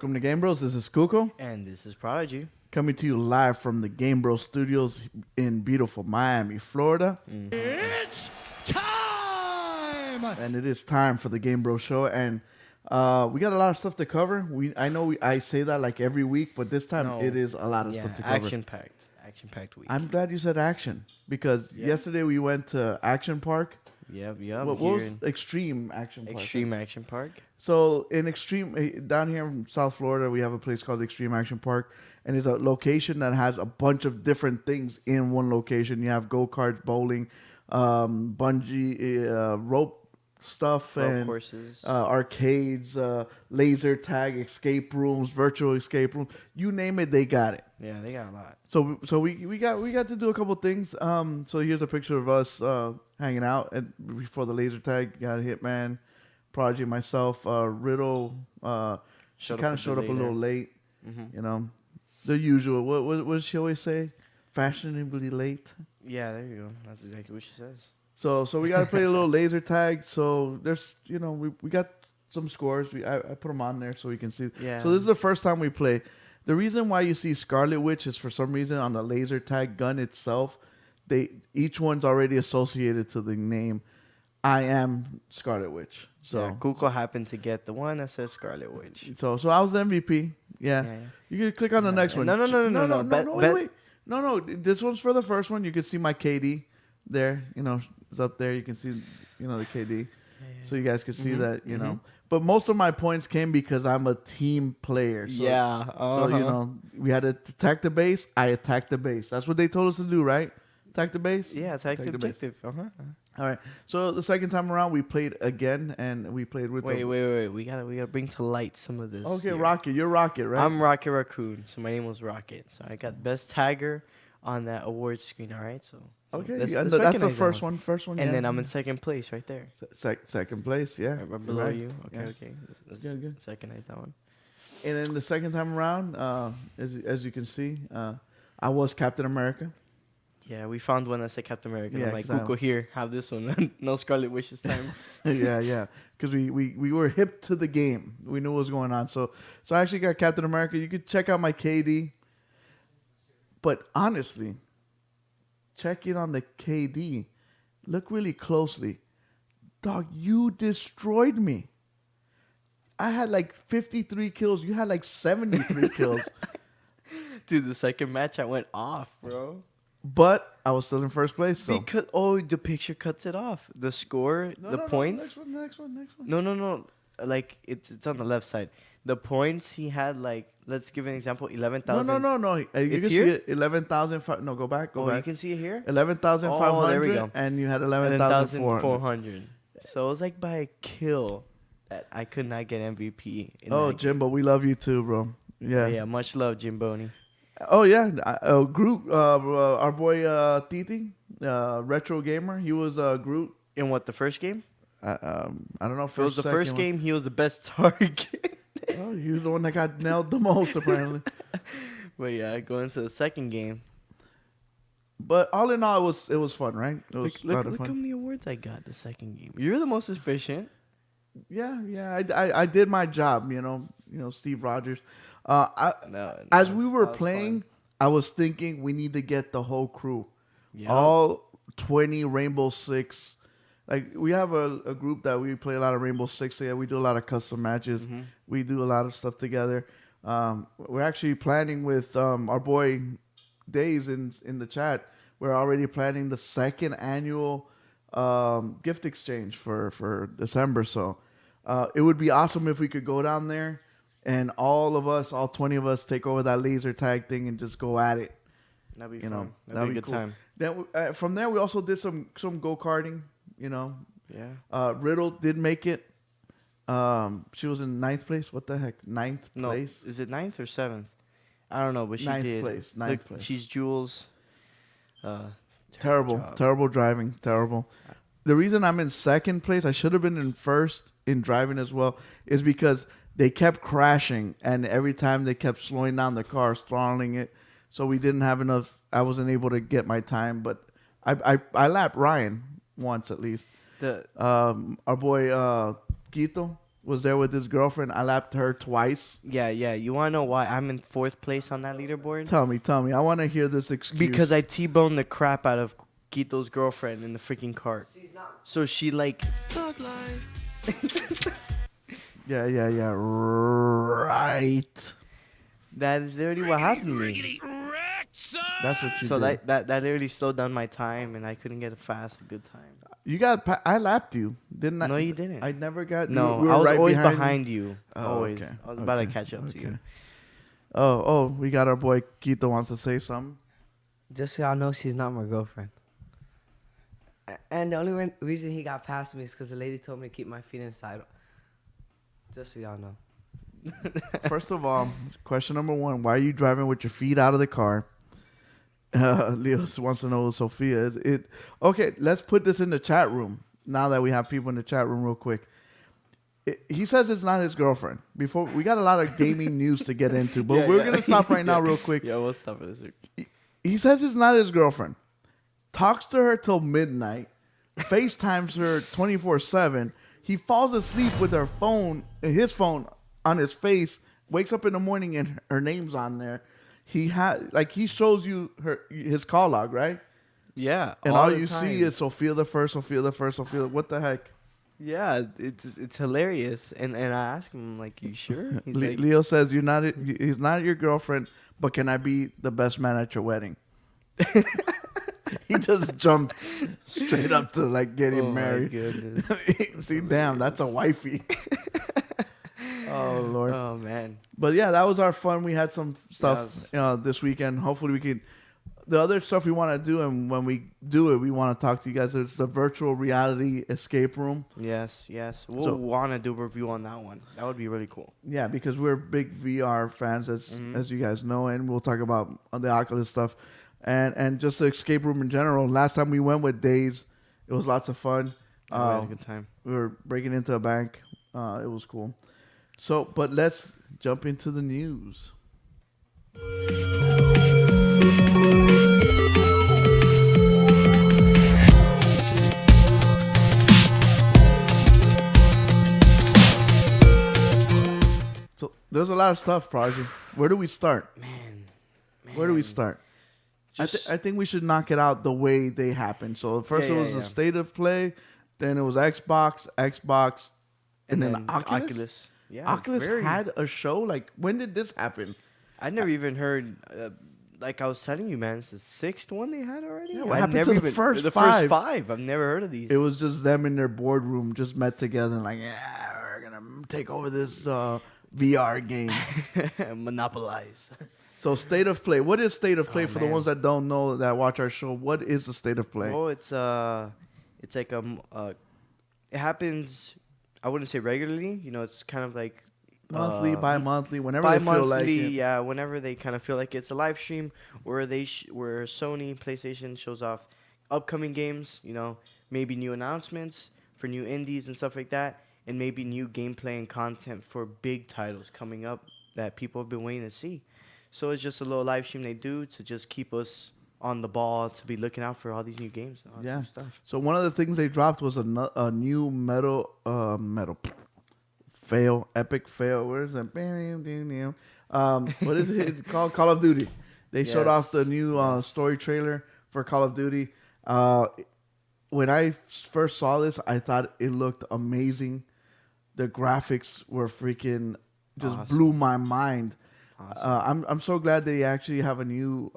Welcome to GameBros. This is Kuko. And this is Prodigy. Coming to you live from the GameBros studios in beautiful Miami, Florida. It's time! And it is time for the GameBros show. And we got a lot of stuff to cover. I say that like every week, but this time it is a lot of stuff to cover. Action-packed week. I'm glad you said action because yesterday we went to Action Park. Yep. What was Extreme Action Park? Extreme Action Park. So in down here in South Florida, we have a place called Extreme Action Park, and it's a location that has a bunch of different things in one location. You have go-karts, bowling, bungee, rope stuff, and courses, arcades, laser tag, escape rooms, virtual escape rooms. You name it, they got it. Yeah, they got a lot. So we got to do a couple things. So here's a picture of us hanging out before the laser tag. Got a Hitman, Prodigy, myself, Riddle. She kind of showed up a little late. Mm-hmm. You know, the usual. What does she always say? Fashionably late. Yeah, there you go. That's exactly what she says. So we got to play a little laser tag. So there's, we got some scores. I put them on there so we can see. Yeah. So this is the first time we play. The reason why you see Scarlet Witch is for some reason on the laser tag gun itself, each one's already associated to the name. I am Scarlet Witch. So yeah, Kuko happened to get the one that says Scarlet Witch. So I was the MVP. Yeah. You can click on the next one. No. Wait. No. This one's for the first one. You can see my KD there. It's up there. You can see, the KD. So you guys can see that, know. But most of my points came because I'm a team player. So, So, we had to attack the base. I attacked the base. That's what they told us to do, right? Attack the base? Yeah, attack the objective. All right. So the second time around, we played again, and we played with... Wait. We gotta bring to light some of this. Okay, here. Rocket. You're Rocket, right? I'm Rocket Raccoon. So my name was Rocket. So I got Best Tagger on that award screen, all right? So okay, let's that's the first one. And then I'm in second place right there. Second place, yeah. Right below you. Okay, yeah. okay. Let's good. Second-ize that one. And then the second time around, as you can see, I was Captain America. Yeah, we found one that said Captain America. Yeah, I'm like, Kuko, here, have this one. No Scarlet Witch this time. yeah. Because we were hip to the game. We knew what was going on. So I actually got Captain America. You could check out my KD. But honestly, check it on the KD. Look really closely. Dog, you destroyed me. I had like 53 kills. You had like 73 kills. Dude, the second match I went off, bro. But I was still in first place. So. Because the picture cuts it off. The score, points. Next one. No. Like it's on the left side. The points he had, like, let's give an example, 11,000. No. You it's can here? see it, 11,000. No, go back. You can see it here? 11,500. Oh, there we go. And you had 11,400. So it was like by a kill that I could not get MVP. Jimbo, we love you too, bro. Yeah. Yeah, much love, Jimboni. Oh, yeah. Groot, our boy Titi, Retro Gamer, he was Groot. In what, the first game? I don't know if it was the first game. He was the best target. Oh, he was the one that got nailed the most, apparently. But yeah, going to the second game. But all in all, it was fun, right? It was look how many awards I got the second game. You're the most efficient. Yeah. I did my job. Steve Rogers. As we were playing, fun. I was thinking we need to get the whole crew, all 20 Rainbow Six. Like, we have a group that we play a lot of Rainbow Six together. We do a lot of custom matches. Mm-hmm. We do a lot of stuff together. We're actually planning with our boy Days in the chat. We're already planning the second annual gift exchange for December. So it would be awesome if we could go down there and all 20 of us, take over that laser tag thing and just go at it. That'd be fun. That'd be a good time. Then from there, we also did some go-karting. Yeah. Riddle did make it. She was in 9th place. What the heck? 9th place? Is it 9th or 7th? I don't know, but she did. 9th place. She's Jules. Terrible driving. Terrible. The reason I'm in 2nd place, I should have been in 1st in driving as well, is because they kept crashing, and every time they kept slowing down the car, throttling it. So we didn't have enough. I wasn't able to get my time, but I lapped Ryan once at least. Our boy Quito, was there with his girlfriend. I lapped her twice. Yeah. You want to know why I'm in 4th place on that leaderboard? Tell me. I want to hear this excuse. Because I T-boned the crap out of Quito's girlfriend in the freaking cart. So she like... Thug life. Yeah. Right. That is literally what happened to me. That's what you So did. that literally slowed down my time, and I couldn't get a good time. You got. I lapped you, didn't I? No, you didn't. I never got. No, we were I was right always behind behind you. Oh, Always. okay. I was about to catch up to you. Oh, we got our boy Quito wants to say something. Just so y'all know, she's not my girlfriend. And the only reason he got past me is because the lady told me to keep my feet inside. Just so y'all know. First of all, question number 1: why are you driving with your feet out of the car? Leo wants to know who Sophia is. Okay, let's put this in the chat room. Now that we have people in the chat room, real quick. He says it's not his girlfriend. Before we got a lot of gaming news to get into, but we're gonna stop right now, real quick. Yeah, we'll stop for this. He says it's not his girlfriend. Talks to her till midnight. FaceTimes her 24/7. He falls asleep with his phone on his face. Wakes up in the morning and her name's on there. He shows you his call log, right? Yeah, And all you see is Sophia the first. What the heck? Yeah, it's hilarious. And I asked him, like, you sure? He's like, Leo says he's not your girlfriend, but can I be the best man at your wedding? He just jumped straight up to like getting married. Goodness. See, damn, that's a wifey. Oh Lord. Oh man. But yeah, that was our fun. We had some stuff this weekend. Hopefully we can. The other stuff we want to do, and when we do it, we want to talk to you guys. It's the virtual reality escape room. Yes. We'll want to do a review on that one. That would be really cool. Yeah, because we're big VR fans, as you guys know, and we'll talk about the Oculus stuff, and just the escape room in general. Last time we went with Days, it was lots of fun. We had a good time. We were breaking into a bank. It was cool. So, but let's jump into the news. So there's a lot of stuff, Prodigy. Where do we start? Man. Where do we start? I think we should knock it out the way they happened. So first it was the state of play, then it was Xbox, and then Oculus. Yeah, Oculus had a show. Like, when did this happen? I never even heard. Like I was telling you, man, it's the 6th one they had already. Yeah, what happened to the first five? I've never heard of these. It was just them in their boardroom, just met together and like, yeah, we're gonna take over this VR game, monopolize. So state of play. What is state of play for the ones that don't know that watch our show? What is the state of play? Oh, it's like it happens. I wouldn't say regularly. You know, it's kind of like monthly, bi-monthly, whenever they feel like it. Yeah, whenever they kind of feel like it's a live stream where where Sony, PlayStation shows off upcoming games. You know, maybe new announcements for new indies and stuff like that, and maybe new gameplay and content for big titles coming up that people have been waiting to see. So it's just a little live stream they do to just keep us on the ball, to be looking out for all these new games and all this new stuff. So one of the things they dropped was a new epic fail. Where is that? What is it called? Call of Duty. They showed off the new story trailer for Call of Duty. When I first saw this, I thought it looked amazing. The graphics were freaking just blew my mind. Awesome. I'm so glad they actually have a new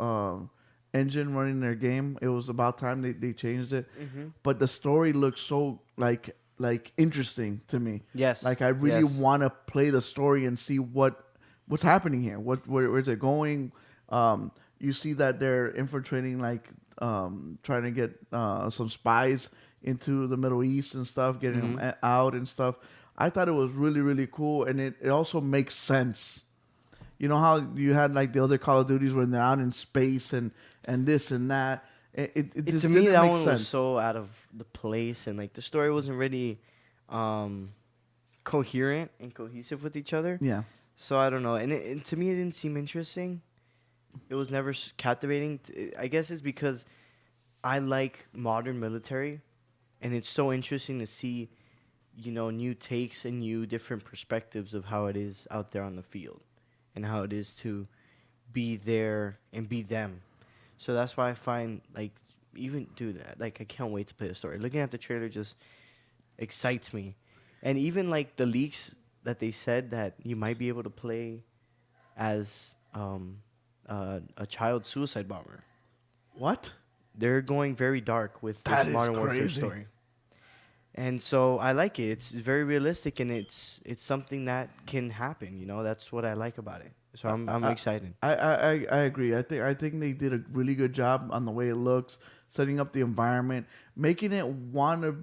engine running their game. It was about time they changed it. Mm-hmm. But the story looks so like interesting to me. Yes. Like I really want to play the story and see what's happening here. Where is it going? You see that they're infiltrating, like trying to get some spies into the Middle East and stuff, getting them out and stuff. I thought it was really, really cool, and it also makes sense. You know how you had like the other Call of Duties when they're out in space and this and that. It just to me, that one sense. was so out of the place, and like the story wasn't really coherent and cohesive with each other. Yeah. So I don't know, and to me, it didn't seem interesting. It was never captivating. I guess it's because I like modern military, and it's so interesting to see new takes and new different perspectives of how it is out there on the field and how it is to be there and be them. So that's why I find, like, even, dude, like, I can't wait to play the story. Looking at the trailer just excites me. And even, like, the leaks that they said that you might be able to play as a child suicide bomber. What? They're going very dark with this Modern Warfare story. And so I like it. It's very realistic, and it's something that can happen. That's what I like about it. So I'm excited. I agree. I think they did a really good job on the way it looks, setting up the environment, making it want to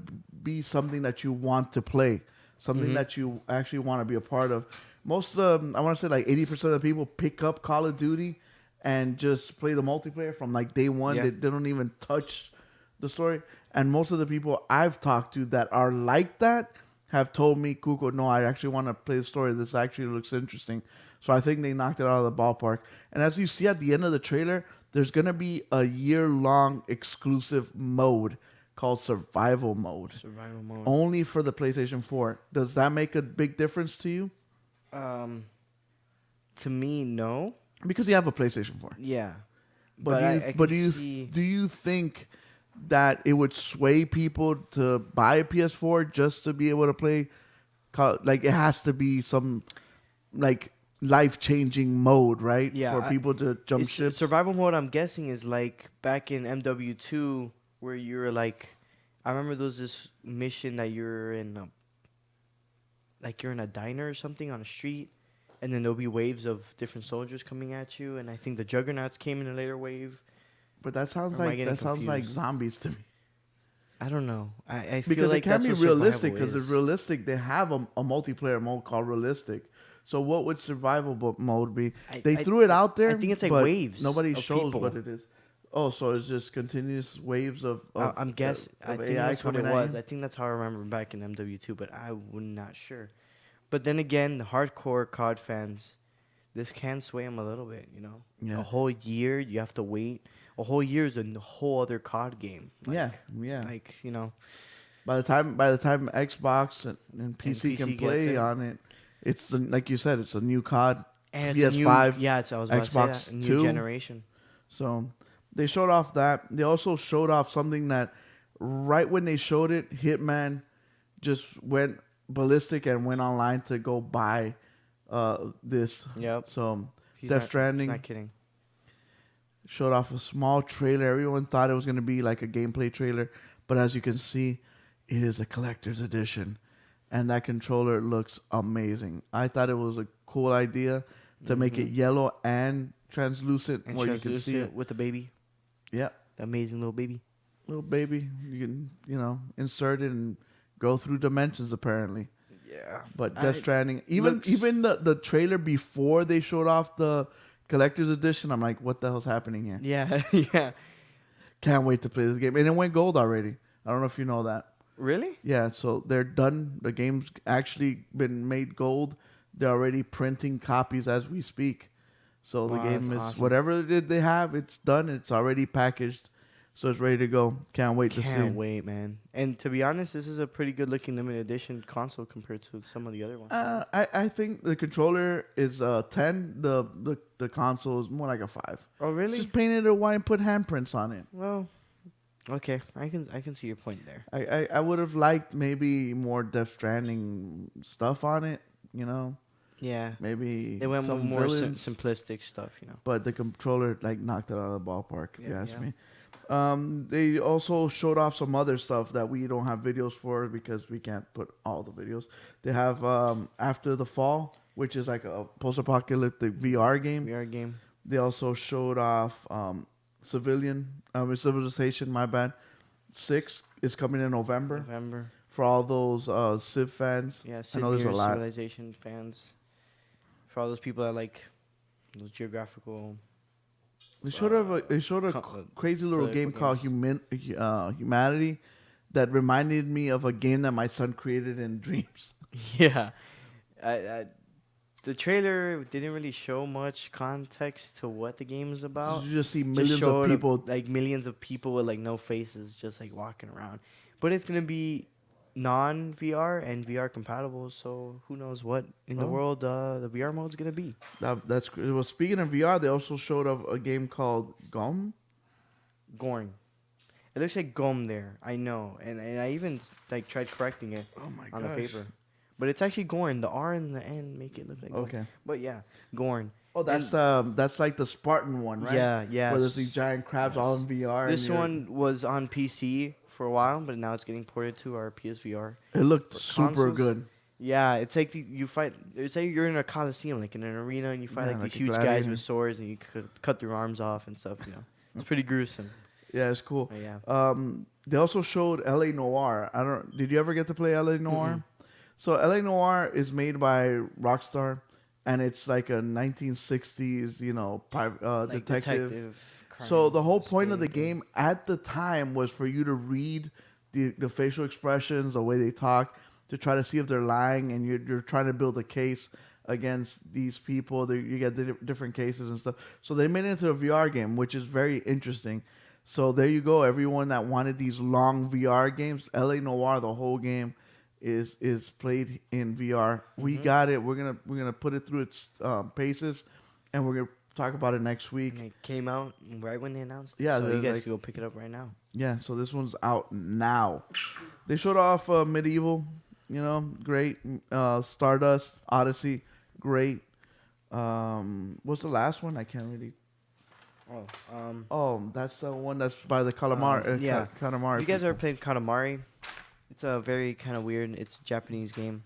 be something that you want to play, something that you actually want to be a part of. Most I want to say like 80% of the people pick up Call of Duty and just play the multiplayer from like day one. Yeah. They don't even touch the story. And most of the people I've talked to that are like that have told me, Kuko, no, I actually want to play the story. This actually looks interesting. So I think they knocked it out of the ballpark. And as you see at the end of the trailer, there's going to be a year-long exclusive mode called Survival Mode. Survival Mode. Only for the PlayStation 4. Does that make a big difference to you? To me, no. Because you have a PlayStation 4. Yeah. But do you think that it would sway people to buy a PS4 just to be able to play? Like, it has to be some like life-changing mode, right? Yeah, for people to jump ships. Survival mode, I'm guessing, is like back in MW2 where you're like, I remember there was this mission that you're in a diner or something on a street, and then there'll be waves of different soldiers coming at you, and I think the Juggernauts came in a later wave. But that sounds like zombies to me. I don't know. I feel because like it can that's be what realistic. survival Because is. it's realistic. They have a multiplayer mode called Realistic. So what would survival mode be? They threw it out there. I think it's like but waves. Nobody of shows people. what it is. Oh, so it's just continuous waves of I'm guessing. I think AI that's what it coming at was. you? I think that's how I remember back in MW2, but I'm not sure. But then again, the hardcore COD fans, this can sway them a little bit. Yeah. A whole year you have to wait. A whole year is a whole other COD game. Yeah. Like By the time Xbox and PC can PC play gets it. on it, it's like you said, it's a new COD. and PS5, it's a new, I was about Xbox to say that, a new 2. generation. So they showed off that. They also showed off something that right when they showed it, Hitman just went ballistic and went online to go buy this. Yep. So He's Death Stranding Not kidding. showed off a small trailer. Everyone thought it was going to be like a gameplay trailer, but as you can see, it is a collector's edition, and that controller looks amazing. I thought it was a cool idea to make it yellow and translucent, And where you can see it. with the baby, Yeah, the amazing little baby. little baby. You can insert it and go through dimensions apparently. Yeah. But Death Stranding, even the trailer before they showed off the collector's edition, I'm like, what the hell's happening here? Yeah. Yeah. Can't wait to play this game. And it went gold already. I don't know if you know that. Really? Yeah, so they're done. The game's actually been made gold. They're already printing copies as we speak. So the Wow, game that's is awesome. whatever they have, it's done. It's already packaged. So it's ready to go. Can't wait to see. Can't wait, man. And to be honest, this is a pretty good looking limited edition console compared to some of the other ones. I think the controller is 10. The console is more like a 5. Oh, really? Just painted it white and put handprints on it. Well, okay. I can see your point there. I would have liked maybe more Death Stranding stuff on it, Yeah. Maybe They went with some more villains, simplistic stuff, but the controller knocked it out of the ballpark, if you Yeah, ask yeah. me. They also showed off some other stuff that we don't have videos for because we can't put all the videos. They have After the Fall, which is like a post-apocalyptic VR game. VR game. They also showed off Civilization, my bad. 6 is coming in November. For all those Civ fans. Yeah, I know there's a lot. Civilization fans. For all those people that like those geographical. They showed a crazy little game called Humanity that reminded me of a game that my son created in dreams. Yeah. The trailer didn't really show much context to what the game is about. You just see Just millions of showed people. like millions of people with like no faces just like walking around. But it's going to be non-VR and VR compatible. So who knows what in the world the VR mode's gonna be. That's well. Speaking of VR, they also showed off a game called Gum. Gorn. It looks like Gom there. I know, and I even like tried correcting it on the paper, but it's actually Gorn. The R and the N make it look like Gorn. Okay. But yeah, Gorn. Oh, that's like the Spartan one, right? Yeah, yeah. Where there's these giant crabs all in VR. This one was on PC for a while, but now it's getting ported to our PSVR. It looked For super consoles? good. Yeah, it's like you fight. It's like you're in a coliseum, like in an arena, and you fight Yeah, like like these a huge guys gladiator. with swords, and you cut their arms off and stuff. You know, it's pretty gruesome. Yeah, it's cool. But yeah. They also showed LA Noire. Did you ever get to play LA Noire? So LA Noire is made by Rockstar, and it's like a 1960s, Like detective. crime So the whole point of the spy thing. game at the time was for you to read the facial expressions, the way they talk, to try to see if they're lying, and you're trying to build a case against these people. You get the different cases and stuff. So they made it into a VR game, which is very interesting. So there you go. Everyone that wanted these long VR games, LA Noire, the whole game is played in VR. We got it. We're gonna put it through its paces, and we're gonna talk about it next week. And it came out right when they announced it. Yeah, so you they're guys like- can go pick it up right now. Yeah, so this one's out now. They showed off Medieval, great. Stardust, Odyssey, great. What's the last one? I can't really. Oh, that's the one that's by the Calamari. yeah. Calamari. If you guys ever played Katamari, it's a very kind of weird. It's a Japanese game.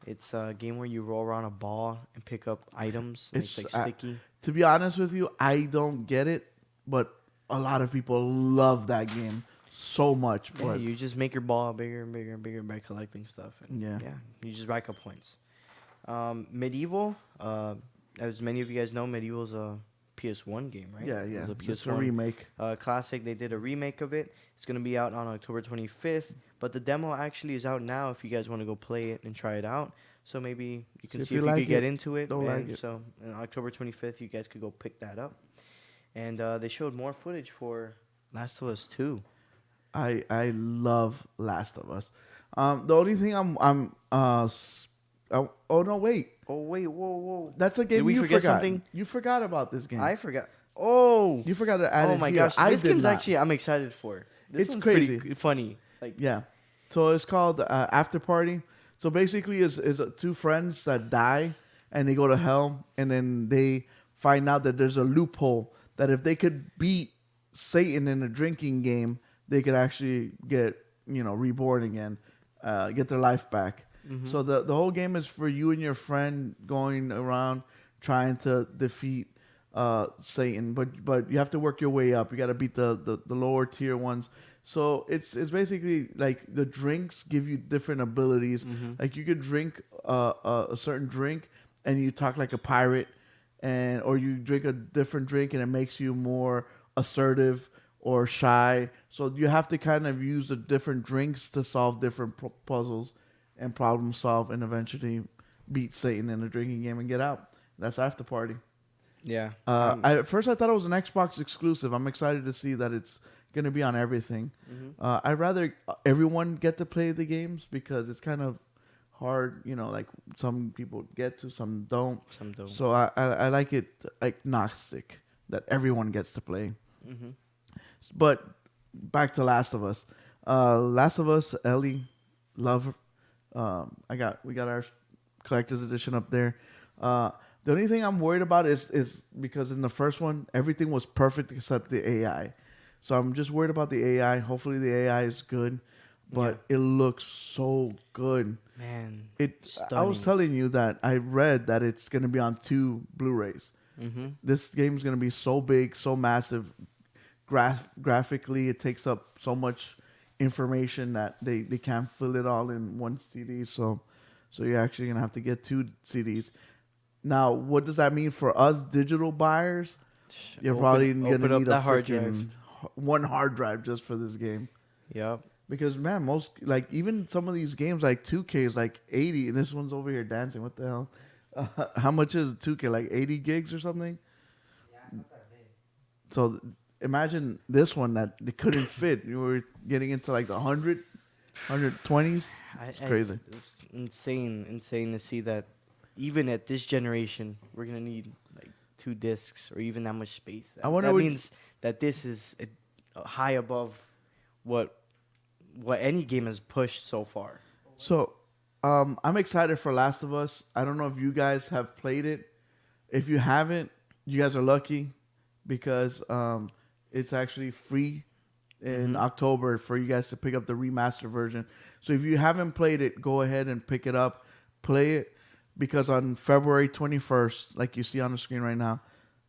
It's a game where you roll around a ball and pick up items. And it's like sticky. To be honest with you, I don't get it, but a lot of people love that game so much. Yeah, But you just make your ball bigger and bigger and bigger by collecting stuff. And Yeah. you just rack up points. Medieval, as many of you guys know, Medieval is a PS1 game, right? yeah, It was a it's a PS1 remake. classic. They did a remake of it. It's going to be out on October 25th, but the demo actually is out now if you guys want to go play it and try it out. So maybe you can see if you like could get it, into it. don't and like it. So on October 25th, you guys could go pick that up. And they showed more footage for Last of Us 2. I love Last of Us. The only thing oh no, wait. Oh, wait, whoa. That's a game Did we you forget forgot. something? You forgot about this game. I forgot. Oh! You forgot to add Oh it my here. gosh. I This did game's not. actually, I'm excited for. This It's one's crazy. pretty funny. Like, Yeah. So it's called After Party. So basically, is two friends that die and they go to hell, and then they find out that there's a loophole that if they could beat Satan in a drinking game, they could actually get reborn again, get their life back. So the whole game is for you and your friend going around trying to defeat Satan, but you have to work your way up. You got to beat the lower tier ones. So it's basically like the drinks give you different abilities. Like you could drink a certain drink and you talk like a pirate, or you drink a different drink and it makes you more assertive or shy. So you have to kind of use the different drinks to solve different puzzles and problem solve, and eventually beat Satan in a drinking game and get out. That's After Party. yeah. At first I thought it was an Xbox exclusive. I'm excited to see that it's going to be on everything. I'd rather everyone get to play the games because it's kind of hard, like some people get to, some don't. Some don't. So I like it agnostic that everyone gets to play. But back to Last of Us. Last of Us, Ellie, love. We got our collector's edition up there. The only thing I'm worried about is because in the first one everything was perfect except the AI. So I'm just worried about the AI. Hopefully the AI is good, but it looks so good. Man, I was stunning. telling you that I read that it's going to be on 2 Blu-rays. This game is going to be so big, so massive. Graphically, it takes up so much information that they can't fill it all in one CD. So you're actually going to have to get 2 CDs. Now, what does that mean for us digital buyers? You're probably going to need a hard drive. one hard drive just for this game. Yep. Because man, most even some of these games like 2K is like 80, and this one's over here dancing. What the hell? How much is 2K? Like 80 gigs or something? Yeah, it's not that big. So imagine this one that they couldn't fit. You were getting into like the 100 120s. It's crazy. It's insane to see that. Even at this generation, we're gonna need like 2 discs or even that much space. That means that this is high above what any game has pushed so far. So, I'm excited for Last of Us. I don't know if you guys have played it. If you haven't, you guys are lucky because it's actually free in October for you guys to pick up the remaster version. So if you haven't played it, go ahead and pick it up, play it, because on February 21st, like you see on the screen right now,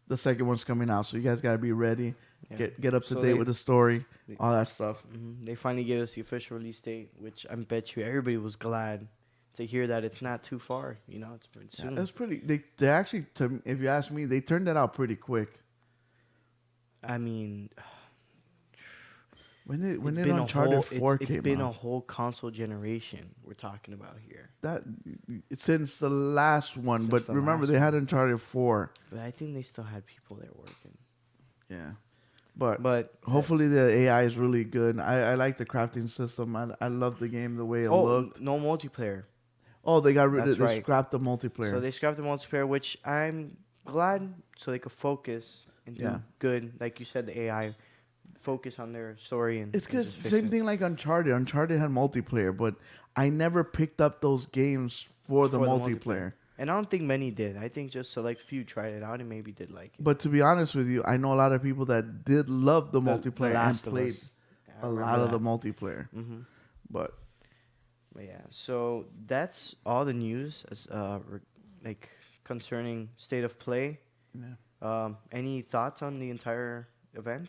the second one's coming out. So you guys gotta be ready, get up to date with the story, all that stuff. They finally gave us the official release date, which I bet you everybody was glad to hear that it's not too far. You know, it's pretty soon. It's pretty. They actually, if you ask me, they turned that out pretty quick. I mean, when did Uncharted 4 came out? It's been a whole console generation we're talking about here. That since the last one, but remember they had Uncharted 4. But I think they still had people there working. Yeah, but hopefully the AI is really good. I like the crafting system. I love the game the way it looked. No multiplayer. Oh, they got rid of. They scrapped the multiplayer. So they scrapped the multiplayer, which I'm glad, so they could focus and do good, like you said, the AI. Focus on their story and it's because same thing like Uncharted. Uncharted had multiplayer, but I never picked up those games for the multiplayer. And I don't think many did. I think just select few tried it out and maybe did like it. But to be honest with you, I know a lot of people that did love the multiplayer and played a lot of the multiplayer. But yeah, so that's all the news as like concerning state of play. Yeah. Any thoughts on the entire event?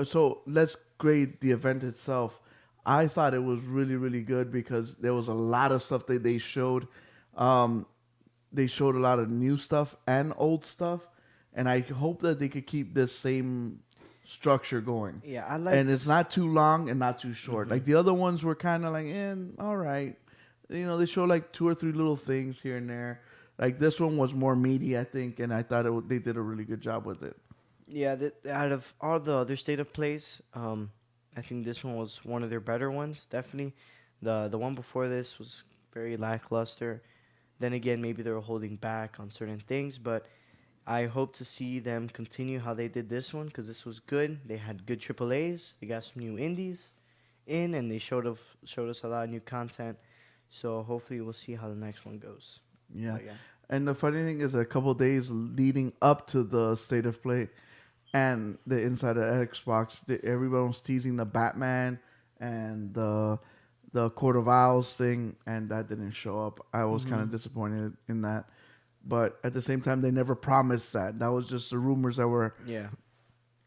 So let's grade the event itself. I thought it was really, really good because there was a lot of stuff that they showed. They showed a lot of new stuff and old stuff, and I hope that they could keep this same structure going. Yeah, I like. And it's not too long and not too short. Like the other ones were kind of like, all right. You know, they showed like 2 or 3 little things here and there. Like this one was more meaty, I think, and I thought they did a really good job with it. Yeah, out of all the other state of plays, I think this one was one of their better ones. Definitely, the one before this was very lackluster. Then again, maybe they were holding back on certain things, but I hope to see them continue how they did this one because this was good. They had good AAAs. They got some new indies in, and they showed us a lot of new content. So hopefully, we'll see how the next one goes. Yeah. And the funny thing is, a couple of days leading up to the state of play. And the inside of Xbox, everyone was teasing the Batman and the Court of Owls thing, and that didn't show up. I was kind of disappointed in that. But at the same time, they never promised that. That was just the rumors that were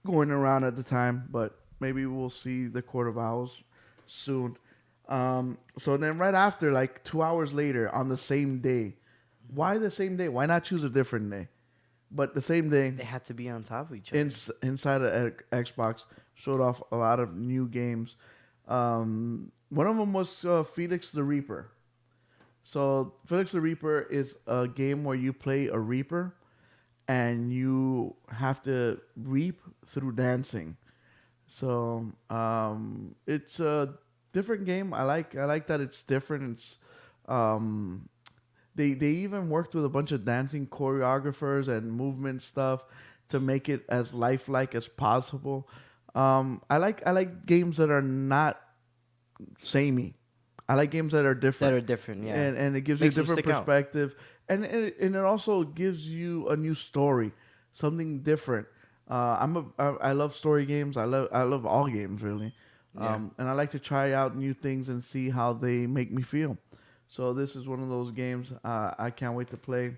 going around at the time. But maybe we'll see the Court of Owls soon. So then right after, like 2 hours later, on the same day. Why the same day? Why not choose a different day? But the same day, they had to be on top of each other. Inside of Xbox showed off a lot of new games. One of them was Felix the Reaper. So Felix the Reaper is a game where you play a Reaper, and you have to reap through dancing. So it's a different game. I like that it's different. It's They even worked with a bunch of dancing choreographers and movement stuff to make it as lifelike as possible. I like games that are not samey. I like games that are different. Yeah. And it gives you a different perspective. And it also gives you a new story, something different. I love story games. I love all games really. And I like to try out new things and see how they make me feel. So this is one of those games I can't wait to play.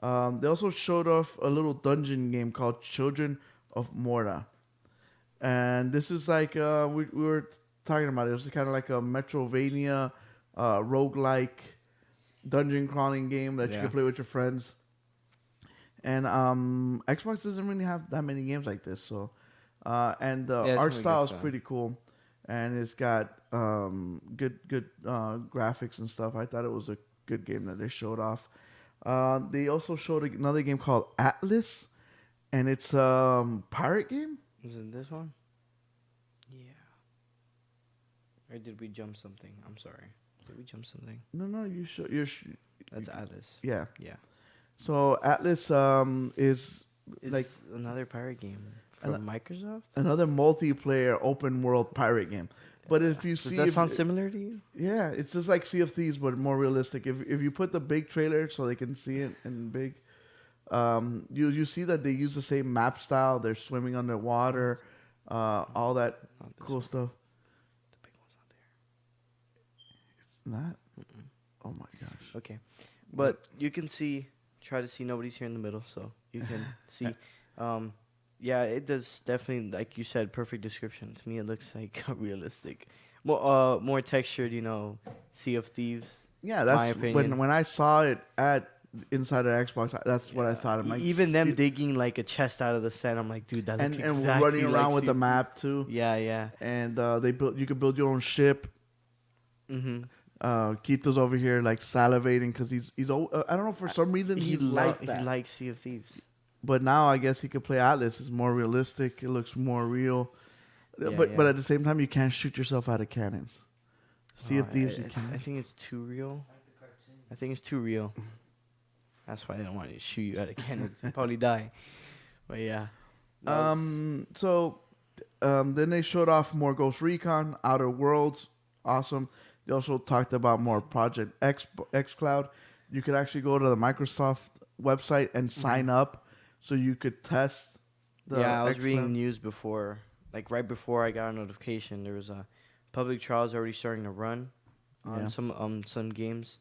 They also showed off a little dungeon game called Children of Morta. And this is like, we were talking about it. It was kind of like a Metrovania roguelike dungeon crawling game that you can play with your friends. And Xbox doesn't really have that many games like this. So, and the art style is pretty cool. And it's got good graphics and stuff. I thought it was a good game that they showed off. They also showed another game called Atlas, and it's a pirate game. Is it this one? Or did we jump something? I'm sorry. Did we jump something? No, you should. That's Atlas. Yeah. Yeah. So Atlas is It's like another pirate game from Microsoft. another multiplayer open world pirate game. But if you see, Does that sound similar to you? yeah, it's just like Sea of Thieves, but more realistic. If you put the big trailer so they can see it in big, you see that they use the same map style. They're swimming underwater, all that cool stuff. The big one's not there. Not? Oh my gosh. Okay, but you can try to see nobody's here in the middle, so you can see. Yeah, it does definitely, like you said, perfect description. To me, it looks like realistic, more textured. Sea of Thieves. Yeah, my that's opinion. when I saw it at inside of Xbox. That's what I thought. I'm like, Even them digging like a chest out of the sand. I'm like, dude, that looks exactly and running like around with Sea the of map too. Yeah, yeah. And you could build your own ship. Mm-hmm. Kito's over here like salivating because he's I don't know, for some reason he's like that. He likes Sea of Thieves. But now I guess he could play Atlas. It's more realistic. It looks more real. Yeah, But at the same time, you can't shoot yourself out of cannons. Sea of Thieves, you I can. think it's too real. I think it's too real. That's why they don't want to shoot you out of cannons. You probably die. But yeah. Then they showed off more Ghost Recon, Outer Worlds, awesome. They also talked about more Project X Cloud. You could actually go to the Microsoft website and sign up, so you could test. I was xCloud. reading news before, like right before I got a notification. There was a public trials already starting to run on some games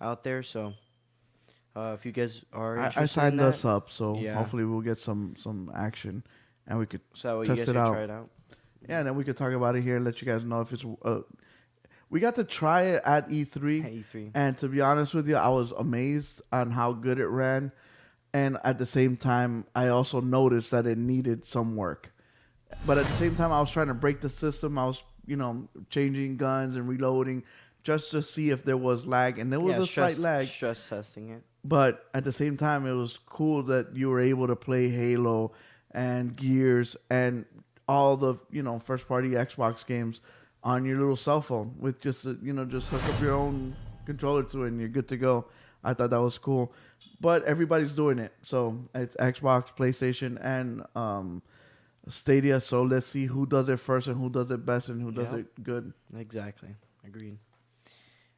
out there. So if you guys are interested I signed in that, us up, so yeah. hopefully we'll get some action, and we could so you test guys it can out. try it out. Yeah, and then we could talk about it here and let you guys know if it's. We got to try it at E3, At E3. and to be honest with you, I was amazed on how good it ran, and at the same time, I also noticed that it needed some work. But at the same time, I was trying to break the system. I was, changing guns and reloading just to see if there was lag, and there was a slight lag. Stress testing it. But at the same time, it was cool that you were able to play Halo and Gears and all the first party Xbox games on your little cell phone with just just hook up your own controller to it and you're good to go. I thought that was cool, but everybody's doing it. So it's Xbox, PlayStation, and Stadia. So let's see who does it first and who does it best and who does it good. Exactly. Agreed.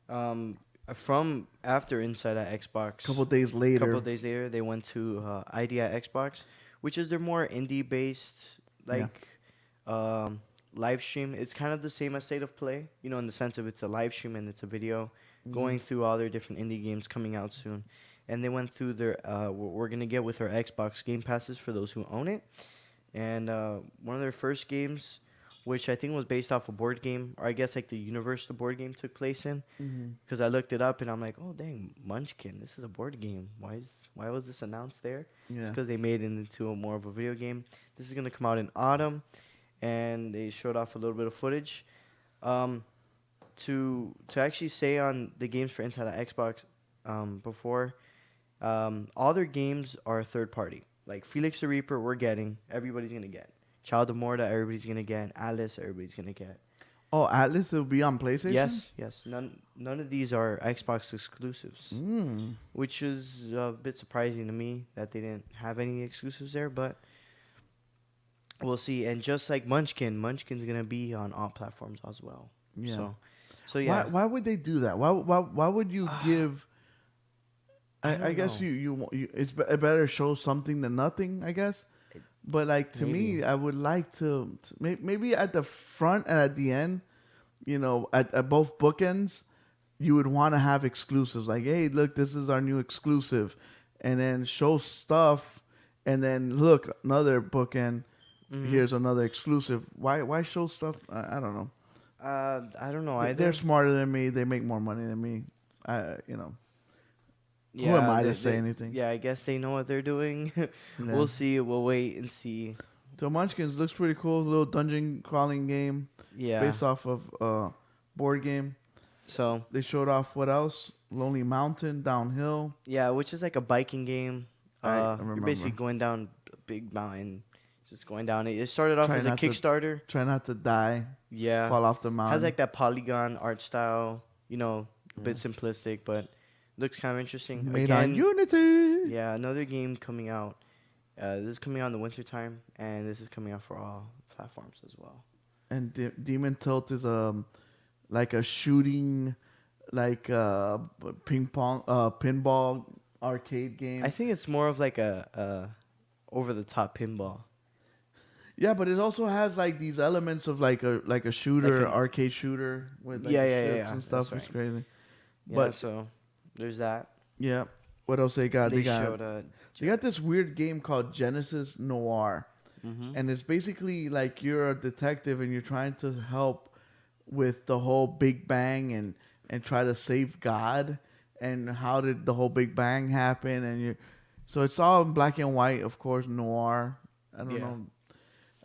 From after Inside at Xbox, A couple days later, they went to ID at Xbox, which is their more indie based live stream. It's kind of the same as State of Play, in the sense of it's a live stream and it's a video going through all their different indie games coming out soon. And they went through their what we're gonna get with our Xbox Game Passes for those who own it. And one of their first games, which I think was based off a board game, or I guess like the universe the board game took place in, because I looked it up and I'm like, oh dang, Munchkin, this is a board game. Why was this announced there? Yeah. It's because they made it into more of a video game. This is gonna come out in autumn, and they showed off a little bit of footage. To actually say on the games for Inside of Xbox before, all their games are third party. Like Felix the Reaper, everybody's gonna get. Child of Morta, everybody's gonna get. Atlas, everybody's gonna get. Oh, Atlas will be on PlayStation? Yes. None of these are Xbox exclusives, which is a bit surprising to me that they didn't have any exclusives there. But we'll see. And just like Munchkin's gonna be on all platforms as well. Yeah. So yeah. Why would they do that? Why would you give? I guess it's better show something than nothing, I guess. But like to me, I would like to maybe at the front and at the end, at both bookends, you would want to have exclusives. Like, hey, look, this is our new exclusive, and then show stuff, and then look, another bookend. Here's another exclusive. Why show stuff? I don't know. I don't know either. They're smarter than me. They make more money than me. Yeah, who am I to say anything? Yeah, I guess they know what they're doing. We'll see. We'll wait and see. So Munchkins looks pretty cool. Little dungeon crawling game. Yeah. Based off of board game. So they showed off what else? Lonely Mountain, Downhill. Yeah, which is like a biking game. I remember. You're basically going down a big mountain, just going down. It started off as a Kickstarter. Try not to die. Yeah. Fall off the mountain. Has like that polygon art style, a bit simplistic, but looks kind of interesting. Made on Unity. Yeah, another game coming out. This is coming out in the wintertime, and this is coming out for all platforms as well. And Demon Tilt is like a shooting, like pinball arcade game. I think it's more of like a over the top pinball. Yeah, but it also has like these elements of like a shooter, arcade shooter with like ships and stuff. It's crazy. Yeah, but so there's that. Yeah. What else they got? They got this weird game called Genesis Noir. Mm-hmm. And it's basically like you're a detective and you're trying to help with the whole Big Bang and try to save God and how did the whole Big Bang happen, and so it's all in black and white, of course, noir. I don't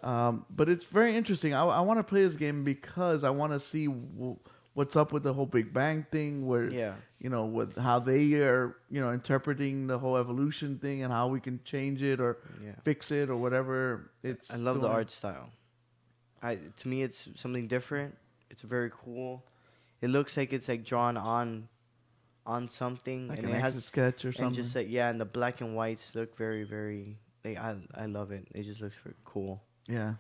know. But it's very interesting. I want to play this game because I want to see what's up with the whole Big Bang thing, where with how they are interpreting the whole evolution thing and how we can change it or fix it or whatever. I love the art style. To me, it's something different. It's very cool. It looks like it's like drawn on something, like and it has a sketch or something. And just like and the black and whites look very, very. I love it. It just looks very cool. Yeah.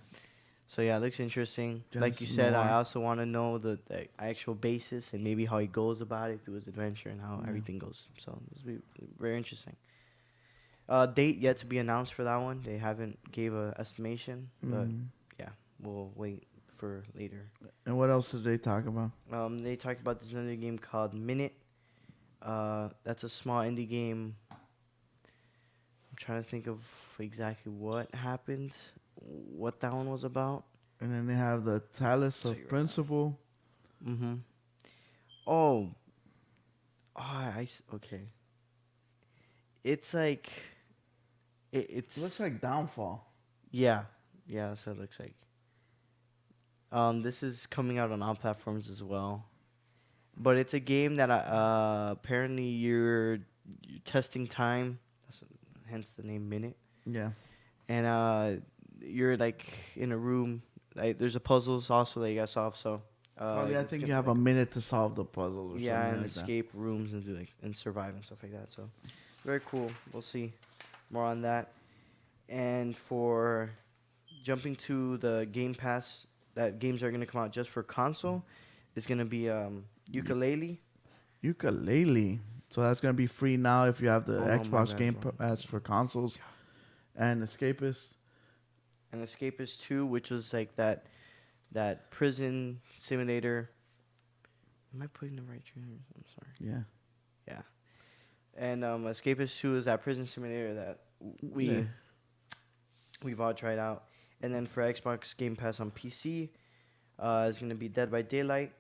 So it looks interesting. Genesis like you said, Noir. I also want to know the actual basis and maybe how he goes about it through his adventure and how everything goes. So this will be very interesting. Date yet to be announced for that one. They haven't gave a estimation, but we'll wait for later. And what else did they talk about? They talked about this another game called Minute. That's a small indie game. I'm trying to think of exactly what happened, what that one was about. And then they have the Talus of Principle. Mm-hmm. Okay. It's like... It looks like Downfall. Yeah, that's what it looks like. This is coming out on all platforms as well. But it's a game that apparently you're testing time. Hence the name Minute. Yeah. And you're like in a room. Like there's a puzzles also that you gotta solve. So I think you have a minute to solve the puzzle. Or something and like escape rooms and do and survive and stuff like that. So very cool. We'll see more on that. And for jumping to the Game Pass, that games are gonna come out just for console, is gonna be Ukulele. Ukulele. So that's gonna be free now if you have the Xbox Game Pass for consoles. And Escapist. And Escapist 2, which was like that prison simulator. Am I putting the right trailer? I'm sorry. Yeah. And Escapist 2 is that prison simulator that we've all tried out. And then for Xbox Game Pass on PC, is going to be Dead by Daylight,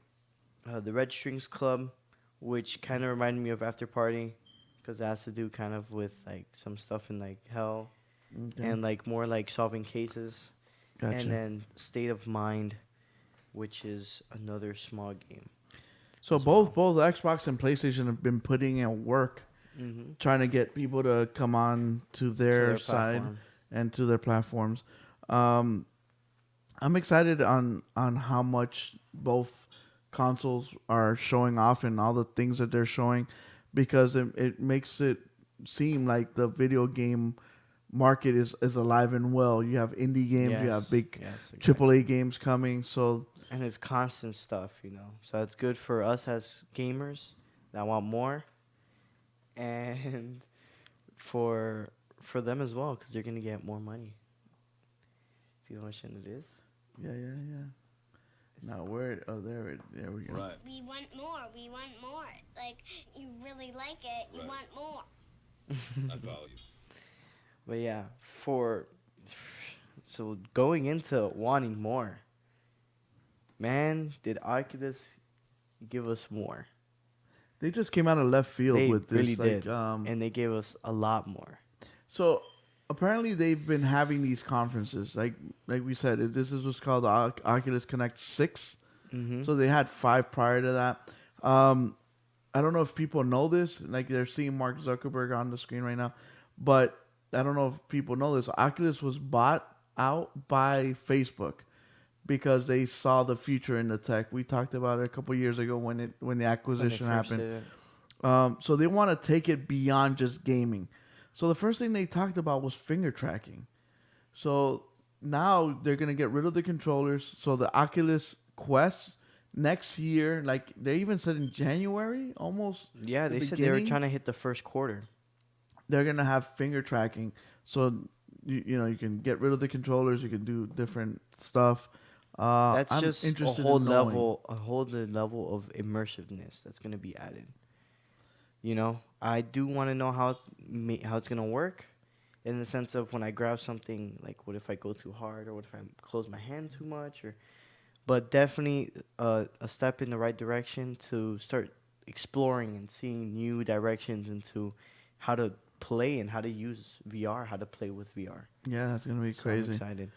the Red Strings Club, which kind of reminded me of After Party because it has to do kind of with like some stuff in like hell. Okay. And like more like solving cases. Gotcha. And then State of Mind, which is another small game. So both Xbox and PlayStation have been putting in work trying to get people to come on to their side and to their platforms. I'm excited on how much both consoles are showing off and all the things that they're showing, because it makes it seem like the video game market is alive and well. You have indie games, you have big AAA games coming, and it's constant stuff, So it's good for us as gamers that want more, and for them as well, because they're gonna get more money. See how much it is? Yeah. Now there we go. Right. We want more. Like, you really like it, you want more. I follow you. But yeah, so going into wanting more, man, did Oculus give us more? They just came out of left field with this. Really did. And they gave us a lot more. So apparently they've been having these conferences, like we said. This is what's called the Oculus Connect 6. Mm-hmm. So they had 5 prior to that. I don't know if people know this. Like, they're seeing Mark Zuckerberg on the screen right now, but I don't know if people know this. Oculus was bought out by Facebook because they saw the future in the tech. We talked about it a couple years ago when the When they acquisition first happened. did it. So they want to take it beyond just gaming. So the first thing they talked about was finger tracking. So now they're gonna get rid of the controllers. So the Oculus Quest next year, like they even said in January, almost. Yeah, the they said they were beginning, trying to hit the first quarter. they're gonna have finger tracking. So you can get rid of the controllers. You can do different stuff. That's I'm just a interested whole in knowing. level of immersiveness that's gonna be added. You know, I do want to know how it's gonna work, in the sense of when I grab something, like what if I go too hard, or what if I close my hand too much, or. But definitely a step in the right direction to start exploring and seeing new directions into how to play and how to use VR, how to play with VR. Yeah, that's gonna be So I'm crazy. excited.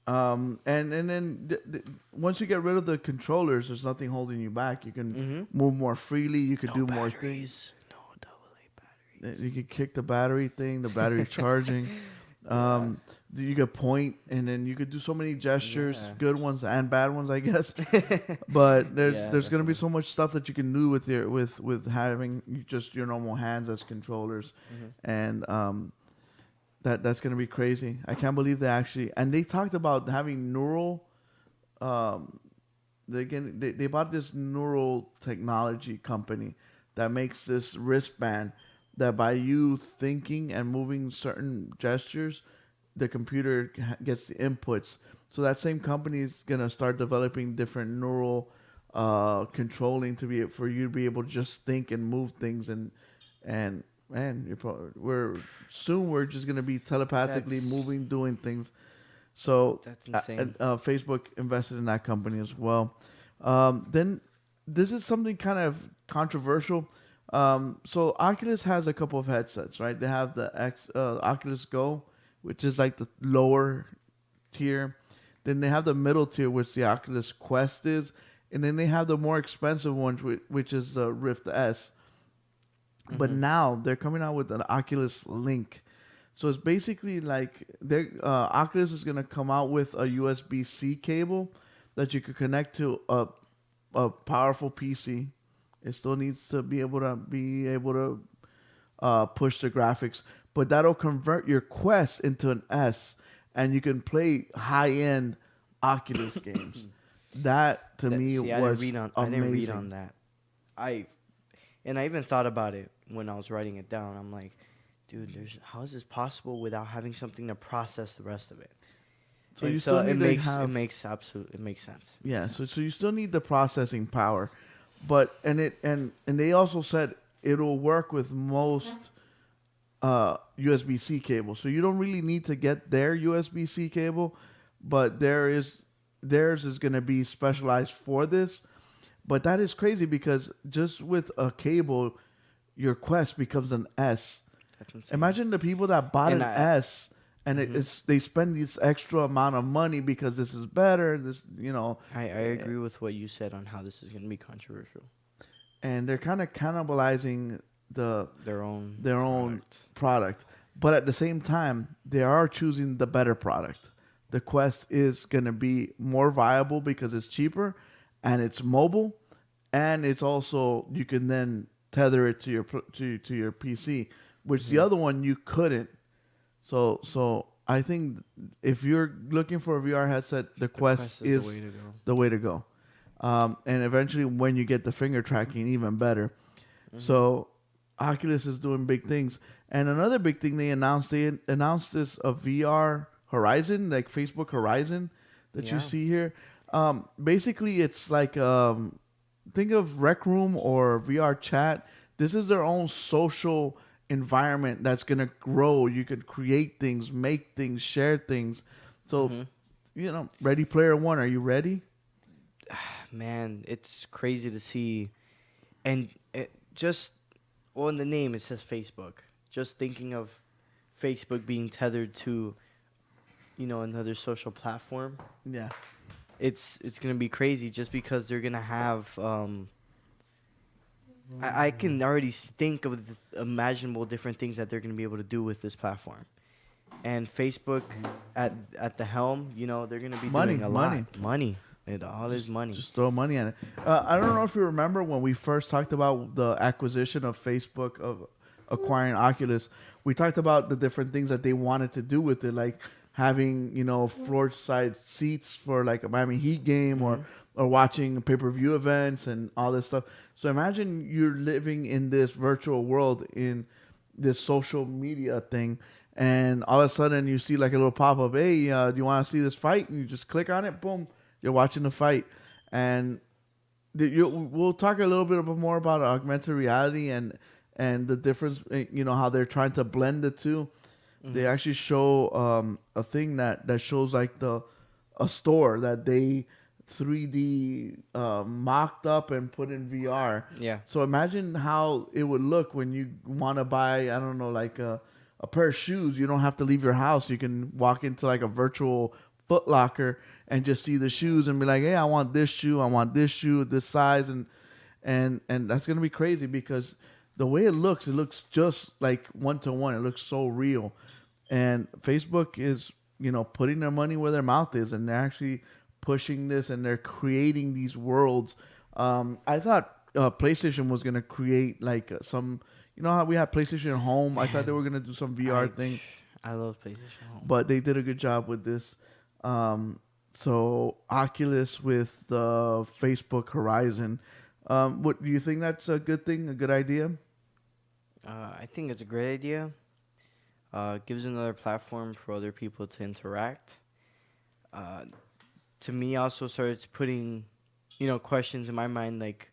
And then once you get rid of the controllers, there's nothing holding you back. You can move more freely. You can do more things. No AA batteries. You can kick the battery thing, the battery charging. You could point, and then you could do so many gestures, Yeah. good ones and bad ones, I guess. But there's Yeah, there's gonna be definitely. so much stuff that you can do with with having just your normal hands as controllers, and that's gonna be crazy. I can't believe they actually, and they talked about having neural. They bought this neural technology company that makes this wristband that by you thinking and moving certain gestures, the computer gets the inputs. So that same company is gonna start developing different neural controlling to be for you to be able to just think and move things and man, we're just gonna be telepathically That's- moving, doing things. So That's insane. Facebook invested in that company as well. Then this is something kind of controversial. So Oculus has a couple of headsets, right? They have the Oculus Go, which is like the lower tier. Then they have the middle tier, which the Oculus Quest is, and then they have the more expensive one, which is the Rift S. But now they're coming out with an Oculus Link. So it's basically like Oculus is gonna come out with a USB-C cable that you could connect to a powerful PC. It still needs to be able to push the graphics, but that'll convert your Quest into an S, and you can play high-end Oculus games. That to me See, was I didn't read amazing. on that. I even thought about it when I was writing it down. I'm like, dude, how is this possible without having something to process the rest of it? So And you still need to it have makes sense. yeah. So you still need the processing power, but and they also said it'll work with most USB-C cables. So you don't really need to get their USB-C cable, but theirs is going to be specialized for this. But that is crazy because just with a cable, your Quest becomes an S. That's insane. Imagine the people that bought And an S and they spend this extra amount of money because this is better. I agree with what you said on how this is going to be controversial. And they're kind of cannibalizing Their own product. But at the same time, they are choosing the better product. The Quest is going to be more viable because it's cheaper and it's mobile, and it's also you can then tether it to your to your PC, which the other one you couldn't. So I think if you're looking for a VR headset, the Quest is the way to go. the way to go. And eventually, when you get the finger tracking, even better. So Oculus is doing big things. And another big thing they announced this a VR Horizon, like Facebook Horizon that you Yeah. see here. Basically, it's like think of Rec Room or VR Chat. This is their own social environment that's gonna grow. You can create things, make things, share things. So, Ready Player One. Are you ready? Man, it's crazy to see, and in the name it says Facebook. Just thinking of Facebook being tethered to, another social platform. Yeah. It's gonna be crazy just because they're gonna have. I can already think of the imaginable different things that they're gonna be able to do with this platform. and Facebook at the helm, you know, they're gonna be Money, doing a money. lot. Money. It all is money. Just throw money at it. I don't know if you remember when we first talked about the acquisition of Facebook of acquiring Oculus. We talked about the different things that they wanted to do with it, like having floor side seats for like a Miami Heat game or watching pay-per-view events and all this stuff. So imagine you're living in this virtual world in this social media thing, and all of a sudden you see like a little pop-up, hey, do you want to see this fight? And you just click on it, boom, you're watching the fight. And we'll talk a little bit more about augmented reality and the difference, how they're trying to blend the two. They actually show a thing that shows like a store that they 3D mocked up and put in VR. Yeah. So imagine how it would look when you want to buy, I don't know, like a pair of shoes. You don't have to leave your house. You can walk into like a virtual Foot Locker and just see the shoes and be like, hey, I want this shoe, this size, and that's gonna be crazy because the way it looks just like one-to-one. It looks so real. And Facebook is, putting their money where their mouth is, and they're actually pushing this, and they're creating these worlds. I thought PlayStation was gonna create like some, how we had PlayStation Home. Man, I thought they were gonna do some VR thing. I love PlayStation Home, but they did a good job with this. So Oculus with the Facebook Horizon. What do you think? That's a good thing, a good idea? I think it's a great idea. Gives another platform for other people to interact. To me, also starts putting, questions in my mind like,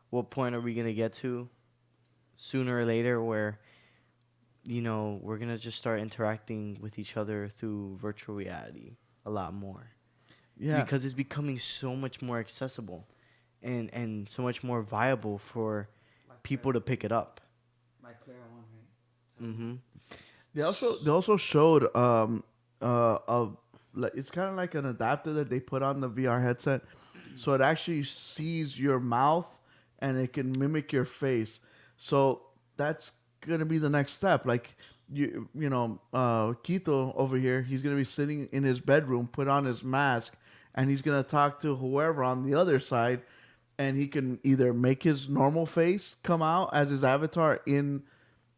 what point are we gonna get to, sooner or later, where, we're gonna just start interacting with each other through virtual reality a lot more. Yeah. Because it's becoming so much more accessible, and so much more viable for people to pick it up. Like Player One, right? Mm-hmm. They also showed it's kind of like an adapter that they put on the VR headset, so it actually sees your mouth and it can mimic your face. So that's gonna be the next step. Like Quito over here, he's gonna be sitting in his bedroom, put on his mask, and he's gonna talk to whoever on the other side, and he can either make his normal face come out as his avatar in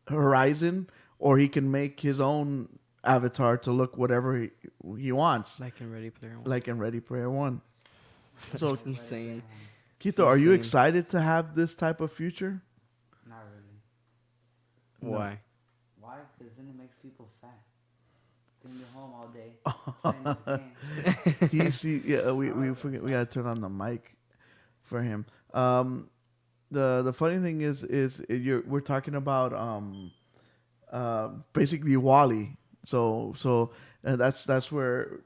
Horizon, or he can make his own avatar to look whatever he wants. Like in Ready Player One. Like in Ready Player One. So it's insane. Quito, are you excited to have this type of future? Not really. Why? No. Why? Because then it makes people fat. Can be home all day. We forget, we gotta turn on the mic for him. The funny thing is we're talking about basically Wally. So that's where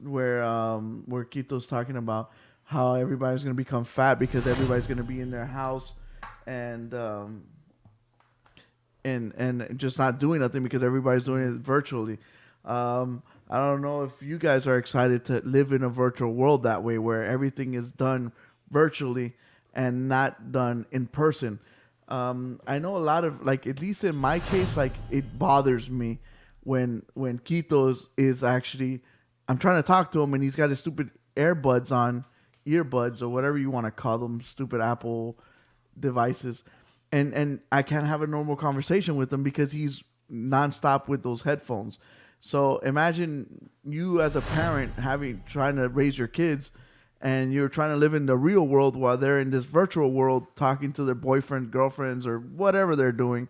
Quito's talking about how everybody's gonna become fat because everybody's gonna be in their house and just not doing nothing because everybody's doing it virtually. I don't know if you guys are excited to live in a virtual world that way where everything is done virtually and not done in person. I know a lot of, like, at least in my case, like, it bothers me when Quito's is actually, I'm trying to talk to him and he's got his stupid earbuds or whatever you want to call them, stupid Apple devices. And I can't have a normal conversation with him because he's nonstop with those headphones. So imagine you as a parent trying to raise your kids, and you're trying to live in the real world while they're in this virtual world talking to their boyfriend, girlfriends, or whatever they're doing.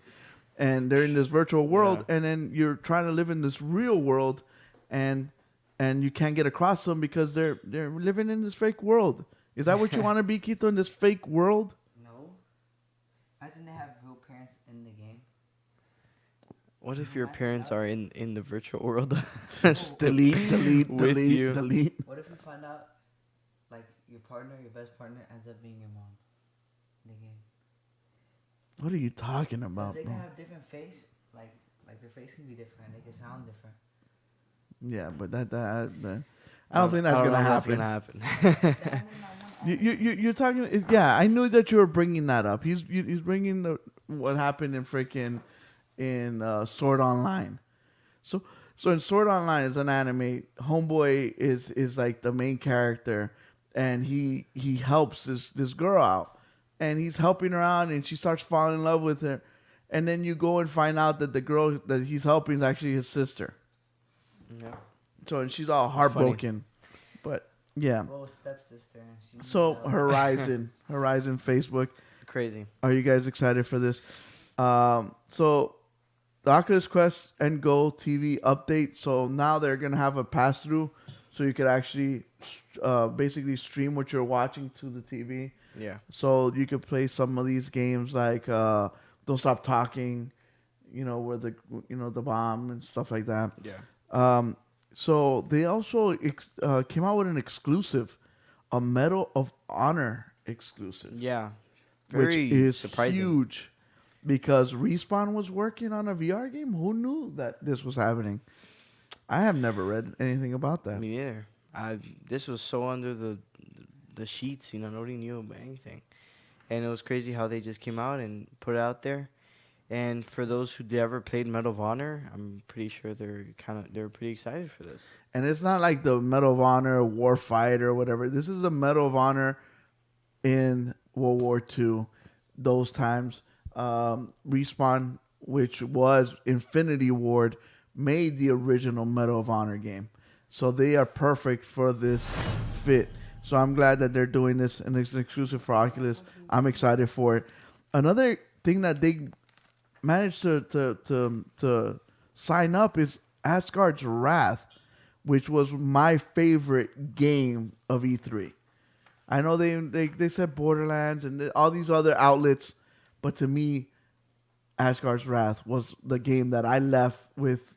And they're in this virtual world, and then you're trying to live in this real world, and you can't get across them because they're living in this fake world. Is that what you want to be, Quito, in this fake world? No. I didn't have real parents in the game. What if your parents are in the virtual world? Just delete. What if you find out, like, your best partner, ends up being your mom in the game? What are you talking about, they bro? can have different face, like their face can be different. They can sound different. Yeah, but that I don't think that's gonna happen. You're talking. Yeah, I knew that you were bringing that up. He's what happened in freaking Sword Online. So So in Sword Online, it's an anime. Homeboy is like the main character, and he helps this girl out, and he's helping her out, and she starts falling in love with her, and then you go and find out that the girl that he's helping is actually his sister. Yeah. So and she's all heartbroken, but yeah. Well, stepsister. So Horizon Facebook. Crazy. Are you guys excited for this? So the Oculus Quest and Go TV update. So now they're gonna have a pass through, so you could actually basically stream what you're watching to the TV. Yeah. So you could play some of these games like Don't Stop Talking, where the bomb and stuff like that. Yeah. So they also came out with an exclusive, a Medal of Honor exclusive. Yeah. Which Very is surprising. huge, because Respawn was working on a VR game. Who knew that this was happening? I have never read anything about that. Me neither. This was so under the sheets, nobody knew about anything. And it was crazy how they just came out and put it out there. And for those who ever played Medal of Honor, I'm pretty sure they're pretty excited for this. And it's not like the Medal of Honor Warfighter or whatever. This is a Medal of Honor in World War II, those times. Respawn, which was Infinity Ward, made the original Medal of Honor game. So they are perfect for this fit. So I'm glad that they're doing this, and it's exclusive for Oculus. I'm excited for it. Another thing that they managed to sign up is Asgard's Wrath, which was my favorite game of E3. I know they said Borderlands and all these other outlets, but to me, Asgard's Wrath was the game that I left with.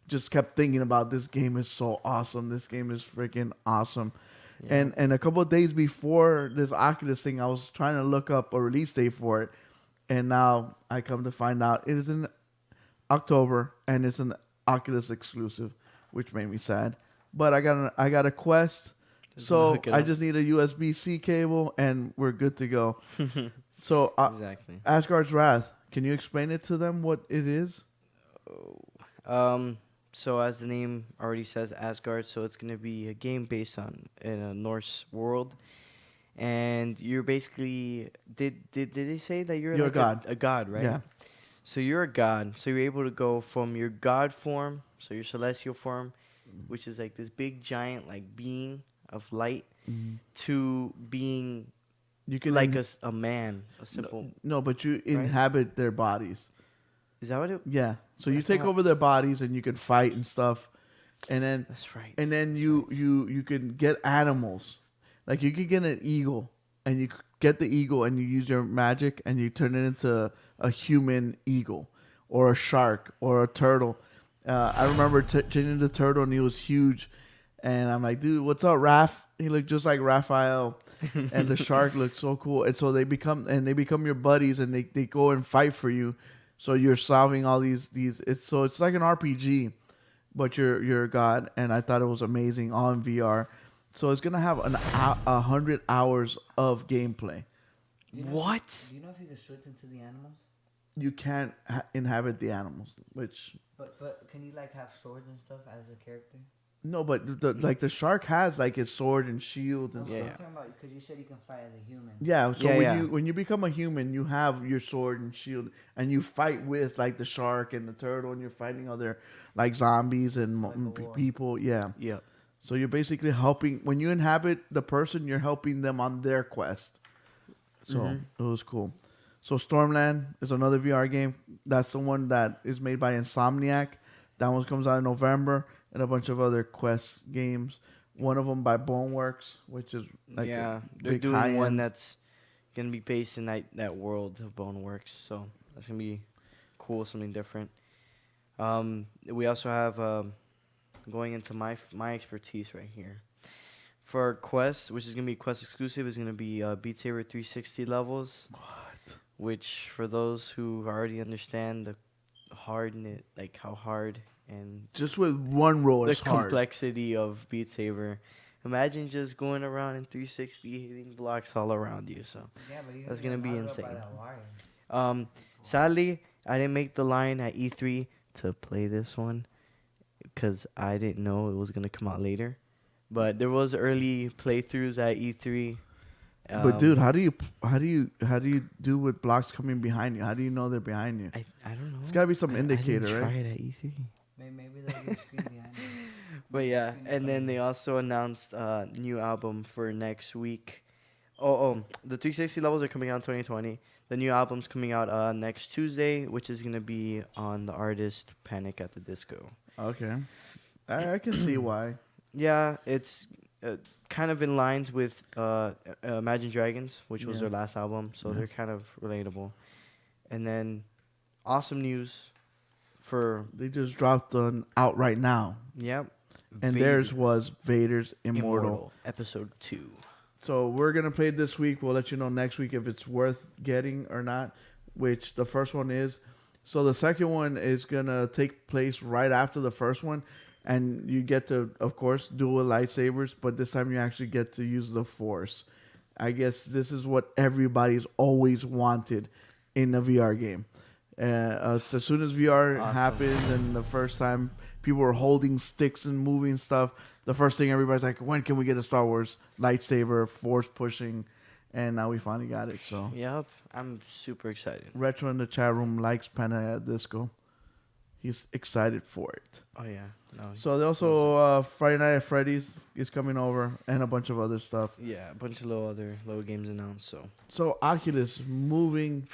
Just kept thinking about, this game is so awesome. This game is freaking awesome. Yeah. And a couple of days before this Oculus thing, I was trying to look up a release date for it, and now I come to find out it is in October, and it's an Oculus exclusive, which made me sad. But I got a Quest, so I just need a USB-C cable, and we're good to go. So Exactly. Asgard's Wrath. Can you explain it to them what it is? So as the name already says, Asgard. So it's gonna be a game based in a Norse world, and you're basically did they say that you're like a god? A god, right? Yeah. So you're a god. So you're able to go from your god form, so your celestial form, which is like this big giant like being of light, to being You can like a man, a simple. No, but you inhabit their bodies. Is that what it? Yeah. So you take over their bodies, and you can fight and stuff, and then That's right. and then you can get animals, like you could get an eagle, and you get the eagle, and you use your magic, and you turn it into a human eagle, or a shark, or a turtle. I remember changing the turtle, and he was huge, and I'm like, dude, what's up, Raph? He looked just like Raphael. And the shark looked so cool, and so they become your buddies, and they go and fight for you. So you're solving all these. It's like an RPG, but you're a god, and I thought it was amazing, all in VR. So it's gonna have 100 hours of gameplay. What? Do you know if you can switch into the animals? You can't inhabit the animals, which. But can you like have swords and stuff as a character? No, but the shark has like his sword and shield and Yeah. stuff. I'm talking about, because you said you can fight as a human. Yeah, so Yeah, when you become a human, you have your sword and shield, and you fight with like the shark and the turtle, and you're fighting other like zombies and people. Yeah. Yeah. So you're basically helping when you inhabit the person. You're helping them on their quest. So it was cool. So Stormland is another VR game. That's the one that is made by Insomniac. That one comes out in November. And a bunch of other Quest games. One of them by Boneworks, which is like they're doing one that's gonna be based in that world of Boneworks. So that's gonna be cool, something different. We also have going into my expertise right here for Quest, which is gonna be Quest exclusive, is gonna be Beat Saber 360 levels. What? Which for those who already understand the how hard. And just with one roll, the it's hard. complexity of Beat Saber. Imagine just going around in 360, hitting blocks all around you. So that's gonna be insane. Sadly, I didn't make the line at E3 to play this one because I didn't know it was gonna come out later. But there was early playthroughs at E3. But dude, how do you do with blocks coming behind you? How do you know they're behind you? I don't know. It's gotta be some indicator, I didn't right? try it at E3. Maybe there'll be a screen behind you. But yeah, and then they also announced a new album for next week. The 360 levels are coming out in 2020. The new album's coming out next Tuesday, which is gonna be on the artist Panic at the Disco. Okay, I can see why. Yeah, it's kind of in lines with Imagine Dragons, which was their last album, so they're kind of relatable. And then, awesome news for They just dropped an out right now, and Vader, theirs was Vader's Immortal. Episode 2. So we're gonna play it this week. We'll let you know next week if it's worth getting or not. Which the first one is. So the second one is gonna take place right after the first one, and you get to, of course, dual lightsabers, but this time you actually get to use the Force. I guess this is what everybody's always wanted in a VR game. As soon as VR happened, and the first time people were holding sticks and moving stuff, the first thing everybody's like, when can we get a Star Wars lightsaber, Force pushing? And now we finally got it. So Yep, I'm super excited. Retro in the chat room likes Panic at Disco. He's excited for it. Oh yeah, no. So they also Friday Night at Freddy's is coming over, and a bunch of other stuff. Yeah, a bunch of other little games announced. So Oculus moving,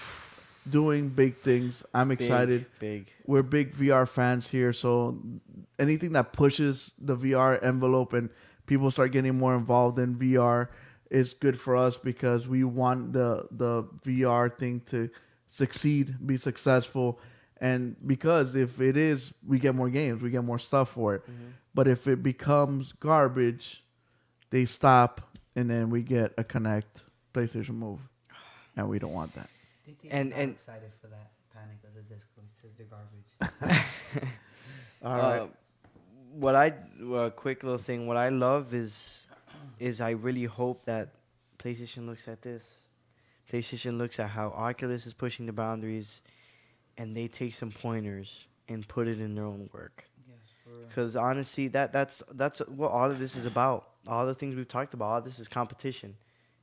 doing big things. I'm excited. Big. We're big VR fans here, so anything that pushes the VR envelope and people start getting more involved in VR is good for us, because we want the VR thing to succeed, be successful. And because if it is, we get more games, we get more stuff for it. Mm-hmm. But if it becomes garbage, they stop, and then we get a Kinect PlayStation Move, and we don't want that. And excited for that Panic at the Disco. He says they're garbage. All right. Quick little thing. What I love is I really hope that PlayStation looks at this. PlayStation looks at how Oculus is pushing the boundaries, and they take some pointers and put it in their own work. Yes, for real. Because honestly, that's what all of this is about. All the things we've talked about, all this is competition,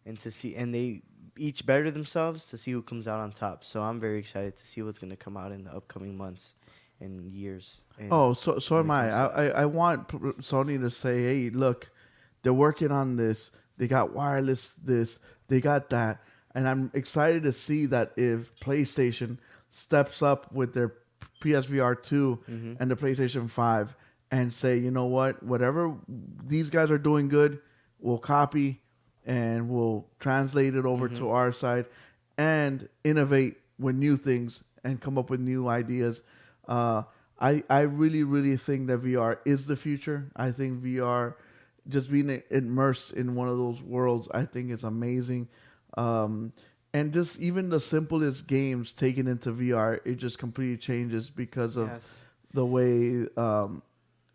and they each better themselves to see who comes out on top. So I'm very excited to see what's going to come out in the upcoming months and years. And So am I. I want Sony to say, hey, look, they're working on this. They got wireless this. They got that. And I'm excited to see that if PlayStation steps up with their PSVR 2 and the PlayStation 5 and say, you know what, whatever these guys are doing good, we'll copy and we'll translate it over to our side and innovate with new things and come up with new ideas. I really, really think that VR is the future. I think VR, just being immersed in one of those worlds, I think is amazing. And just even the simplest games taken into VR, it just completely changes because of the way,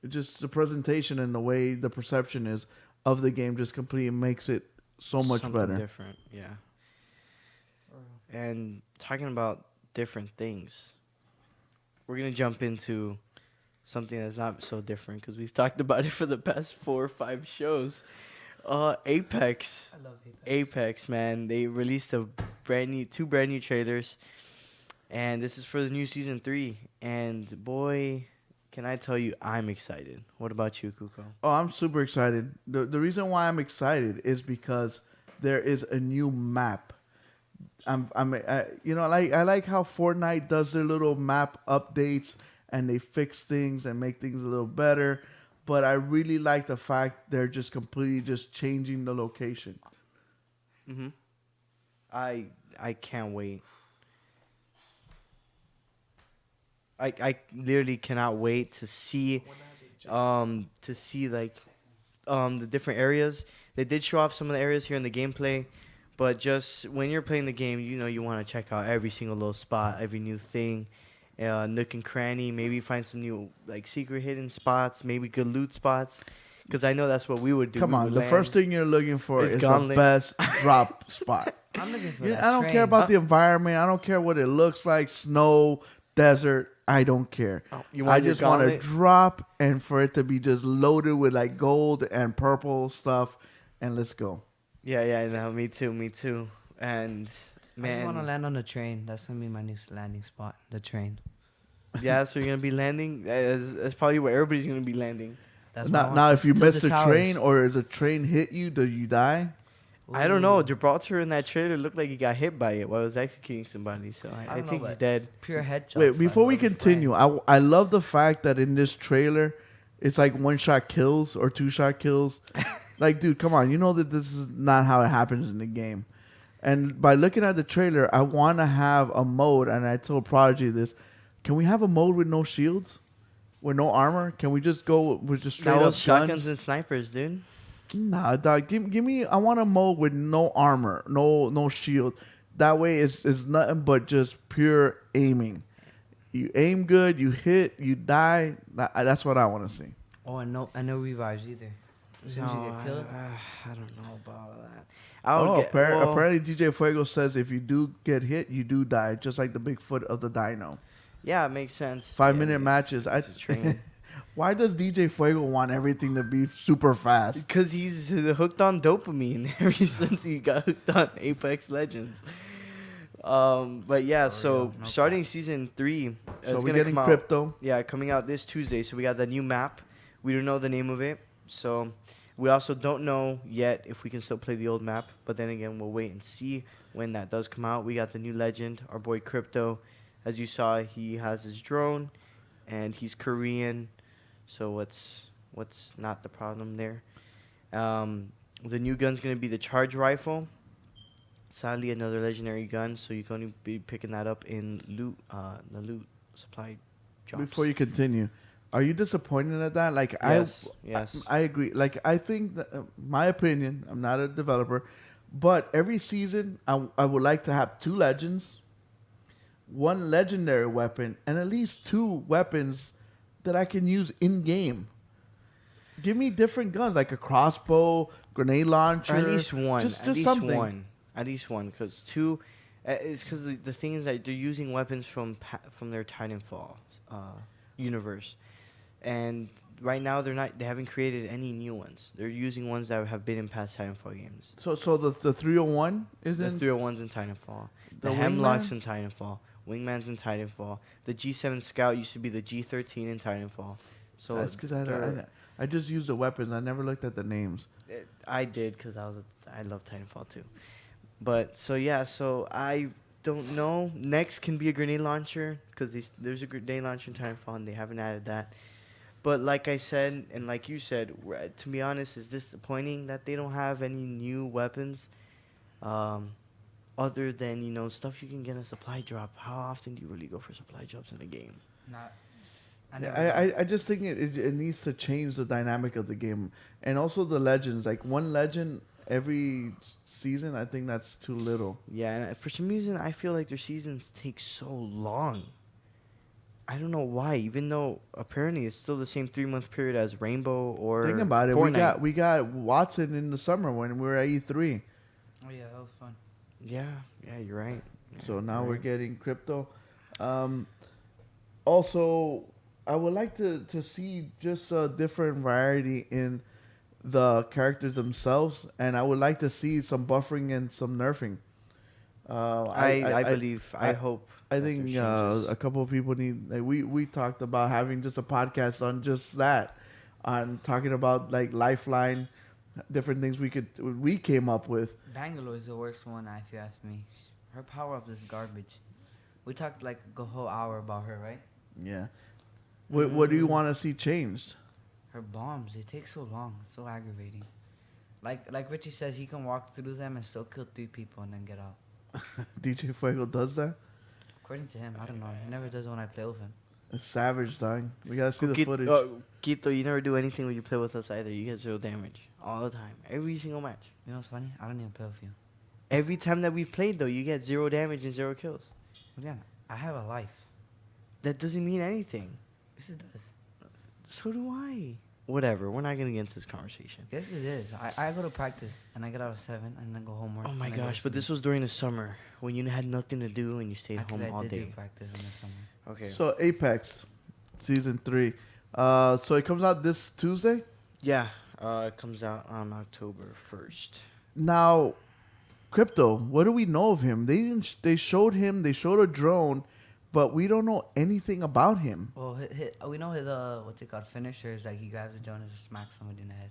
just the presentation and the way the perception is of the game just completely makes it so much better. Different, yeah. And talking about different things, we're going to jump into something that's not so different because we've talked about it for the past 4 or 5 shows. Apex. I love Apex. Apex, man. They released two brand new trailers. And this is for the new Season 3. And boy, can I tell you, I'm excited. What about you, Kuko? Oh, I'm super excited. The reason why I'm excited is because there is a new map. I like how Fortnite does their little map updates and they fix things and make things a little better. But I really like the fact they're just completely just changing the location. Mm-hmm. I can't wait. I literally cannot wait to see the different areas. They did show off some of the areas here in the gameplay, but just when you're playing the game, you want to check out every single little spot, every new thing, nook and cranny, maybe find some new secret hidden spots, maybe good loot spots, because I know that's what we would do. Come on, the first thing you're looking for is Gauntlet. the best drop spot. I'm looking for that I don't train. care about the environment. I don't care what it looks like, snow, desert. I don't care. I just want to drop and for it to be just loaded with like gold and purple stuff, and let's go. Yeah, no, me too. And I just want to land on the train. That's gonna be my new landing spot. The train. Yeah, so you're gonna be landing. That's probably where everybody's gonna be landing. That's now if you miss the train or the train hit you, do you die? Ooh. I don't know. Gibraltar in that trailer looked like he got hit by it while he was executing somebody. So I think he's dead. Pure headshot. Wait, before we continue, I love the fact that in this trailer, it's like 1-shot kills or 2-shot kills. Like, dude, come on. You know that this is not how it happens in the game. And by looking at the trailer, I want to have a mode, and I told Prodigy this. Can we have a mode with no shields? With no armor? Can we just go with just straight up shotguns guns? and snipers, dude? Nah, dog. Give me. I want a mode with no armor, no shield. That way, it's nothing but just pure aiming. You aim good, you hit, you die. That's what I want to see. Oh, and no revives either. As soon as you get killed. I don't know about that. Apparently DJ Fuego says if you do get hit, you do die, just like the Bigfoot of the Dino. Yeah, it makes sense. 5-minute matches. Why does DJ Fuego want everything to be super fast? Because he's hooked on dopamine ever since he got hooked on Apex Legends. But yeah, starting season 3, so we're getting crypto. Yeah, coming out this Tuesday. So we got the new map. We don't know the name of it. So we also don't know yet if we can still play the old map. But then again, we'll wait and see when that does come out. We got the new legend, our boy Crypto. As you saw, he has his drone, and he's Korean. So what's not the problem there? The new gun's going to be the charge rifle. Sadly, another legendary gun, so you can only be picking that up in the loot supply jobs. Before you continue, are you disappointed at that? Like, yes. I agree. Like, I think that, my opinion, I'm not a developer, but every season I would like to have 2 legends, 1 legendary weapon, and at least 2 weapons that I can use in game. Give me different guns, like a crossbow, grenade launcher, or at least one. Just something. At least one, because 2, it's because the thing is that they're using weapons from their Titanfall universe, and right now they haven't created any new ones. They're using ones that have been in past Titanfall games. So the 301 is in? The 301's in Titanfall. The Hemlock's in Titanfall. Wingman's in Titanfall. The G7 Scout used to be the G13 in Titanfall. So that's because I just used the weapons. I never looked at the names. I did because I love Titanfall too. But so I don't know. Next can be a grenade launcher because there's a grenade launcher in Titanfall and they haven't added that. But like I said, and like you said, to be honest, it's disappointing that they don't have any new weapons, other than stuff you can get in a supply drop. How often do you really go for supply drops in a game? Not. I just think it needs to change the dynamic of the game, and also the legends. Like 1 legend every season, I think that's too little. Yeah, and for some reason, I feel like their seasons take so long. I don't know why, even though apparently it's still the same 3-month period as Rainbow or Think about it. Fortnite. We got Watson in the summer when we were at E3. Oh yeah, that was fun. Yeah, you're right. So now we're getting crypto. Also, I would like to see just a different variety in the characters themselves, and I would like to see some buffering and some nerfing. I hope. I think a couple of people need. Like, we talked about having just a podcast on just that, on talking about like Lifeline, different things we came up with. Bangalore is the worst one, if you ask me. Her power up is garbage. We talked like a whole hour about her, right? Yeah. What do you want to see changed? Her bombs, they take so long. It's so aggravating. Like Richie says, he can walk through them and still kill 3 people and then get out. DJ Fuego does that? According to him, I don't know. He never does it when I play with him. It's savage, dog. We gotta see the footage. Quito, you never do anything when you play with us either. You get 0 damage all the time, every single match. You know what's funny? I don't even play with you. Every time that we've played, though, you get 0 damage and 0 kills. Yeah, I have a life. That doesn't mean anything. Yes, it does. So do I. whatever. We're not gonna get into this conversation. Yes, it is. I go to practice and I get out at 7 and then go home. Oh my gosh! But this was during the summer when you had nothing to do and you stayed Actually, home all I did day. do practice in the summer. Okay. So Apex, season 3. So it comes out this Tuesday. Yeah. It comes out on October 1st. Now, Crypto, what do we know of him? They didn't. They showed him. They showed a drone, but we don't know anything about him. Well, we know his what's it called? Finishers. Like he grabs the drone and just smacks somebody in the head.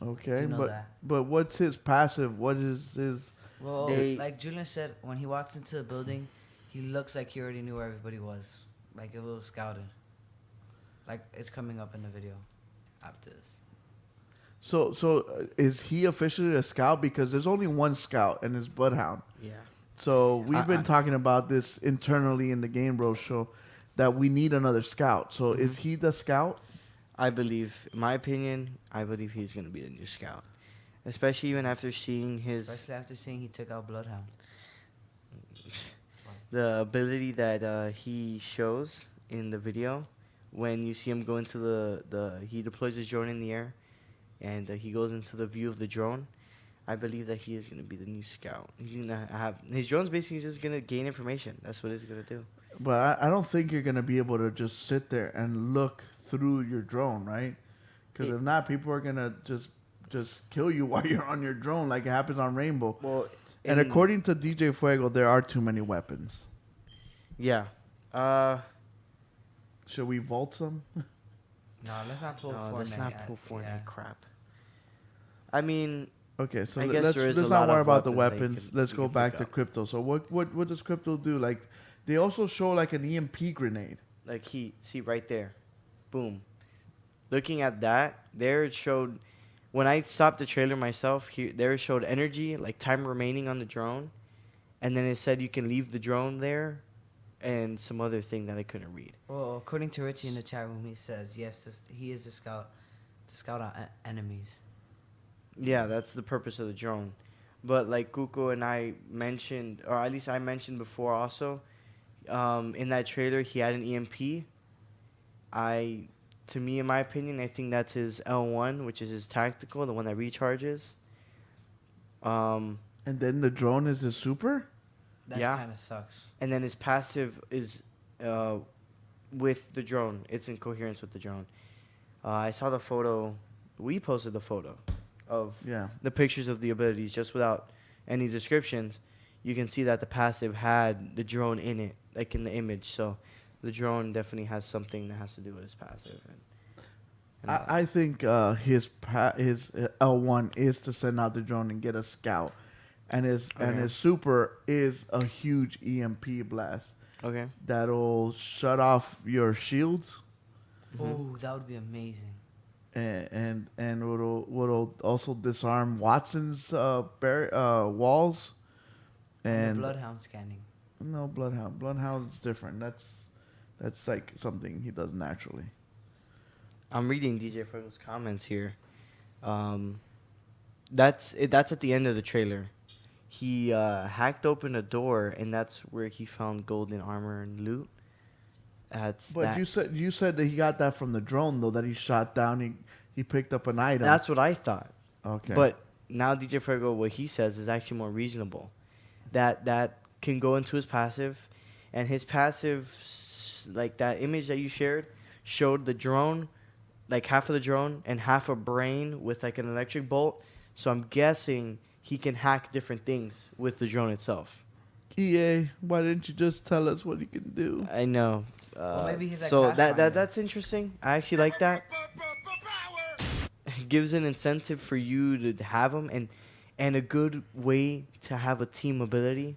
Okay, Do know but that. but what's his passive? What is his? Well, They- like Julian said, when he walks into the building, he looks like he already knew where everybody was. Like it was scouted. Like it's coming up in the video after this. So is he officially a scout? Because there's only one scout, and it's Bloodhound. Yeah. So we've been talking about this internally in the GameBros show that we need another scout. So is he the scout? I believe, in my opinion, I believe he's gonna be the new scout, especially even after seeing his Especially after seeing he took out Bloodhound. the ability that he shows in the video when you see him go into the he deploys his drone in the air and he goes into the view of the drone. I believe that he is going to be the new scout. He's going to have his drone's basically just going to gain information. That's what he's going to do. But I don't think you're gonna be able to just sit there and look through your drone, right? Because if not, people are gonna just kill you while you're on your drone, like it happens on Rainbow. Well, And according to DJ Fuego, there are too many weapons. yeah. Should we vault some? No, let's not pull No, Fortnite. let's not pull Fortnite Yeah. crap. I mean, Okay, so I guess let's there is a not lot worry of about the weapons that you weapons. can- Let's you go can back pick to up. crypto. So what does crypto do? Like they also show like an EMP grenade. like see right there, boom. Looking at that, there it showed. When I stopped the trailer myself, there it showed energy, like time remaining on the drone, and then it said you can leave the drone there, and some other thing that I couldn't read. Well, according to Richie in the chat room, he says yes, he is the scout to scout out enemies. Yeah, that's the purpose of the drone. But like Kuko and I mentioned, or at least I mentioned before also, in that trailer he had an EMP. To me, in my opinion, I think that's his L1, which is his tactical, the one that recharges. And then the drone is a super? That Yeah. kind of sucks. And then his passive is with the drone. It's in coherence with the drone. I saw the photo. We posted the photo of Yeah. the pictures of the abilities just without any descriptions. You can see that the passive had the drone in it, like in the image. So the drone definitely has something that has to do with his passive. I think his L1 is to send out the drone and get a scout. And his super is a huge EMP blast Okay. that'll shut off your shields Oh, that would be amazing. and what'll also disarm Watson's walls. And And the Bloodhound scanning. no, Bloodhound's different. That's like something he does naturally. I'm reading DJ Fuego's comments here. That's at the end of the trailer. He hacked open a door, and that's where he found golden armor and loot. But you said that he got that from the drone though, that he shot down. He picked up an item. That's what I thought. okay. But now DJ Fuego, what he says is actually more reasonable. That can go into his passive, and his passive, like that image that you shared, showed the drone, like half of the drone and half a brain with like an electric bolt. So I'm guessing he can hack different things with the drone itself. EA, why didn't you just tell us what he can do? I know. Well, maybe he's like so Pathfinder. that's interesting. I actually like that. It gives an incentive for you to have them, and a good way to have a team ability.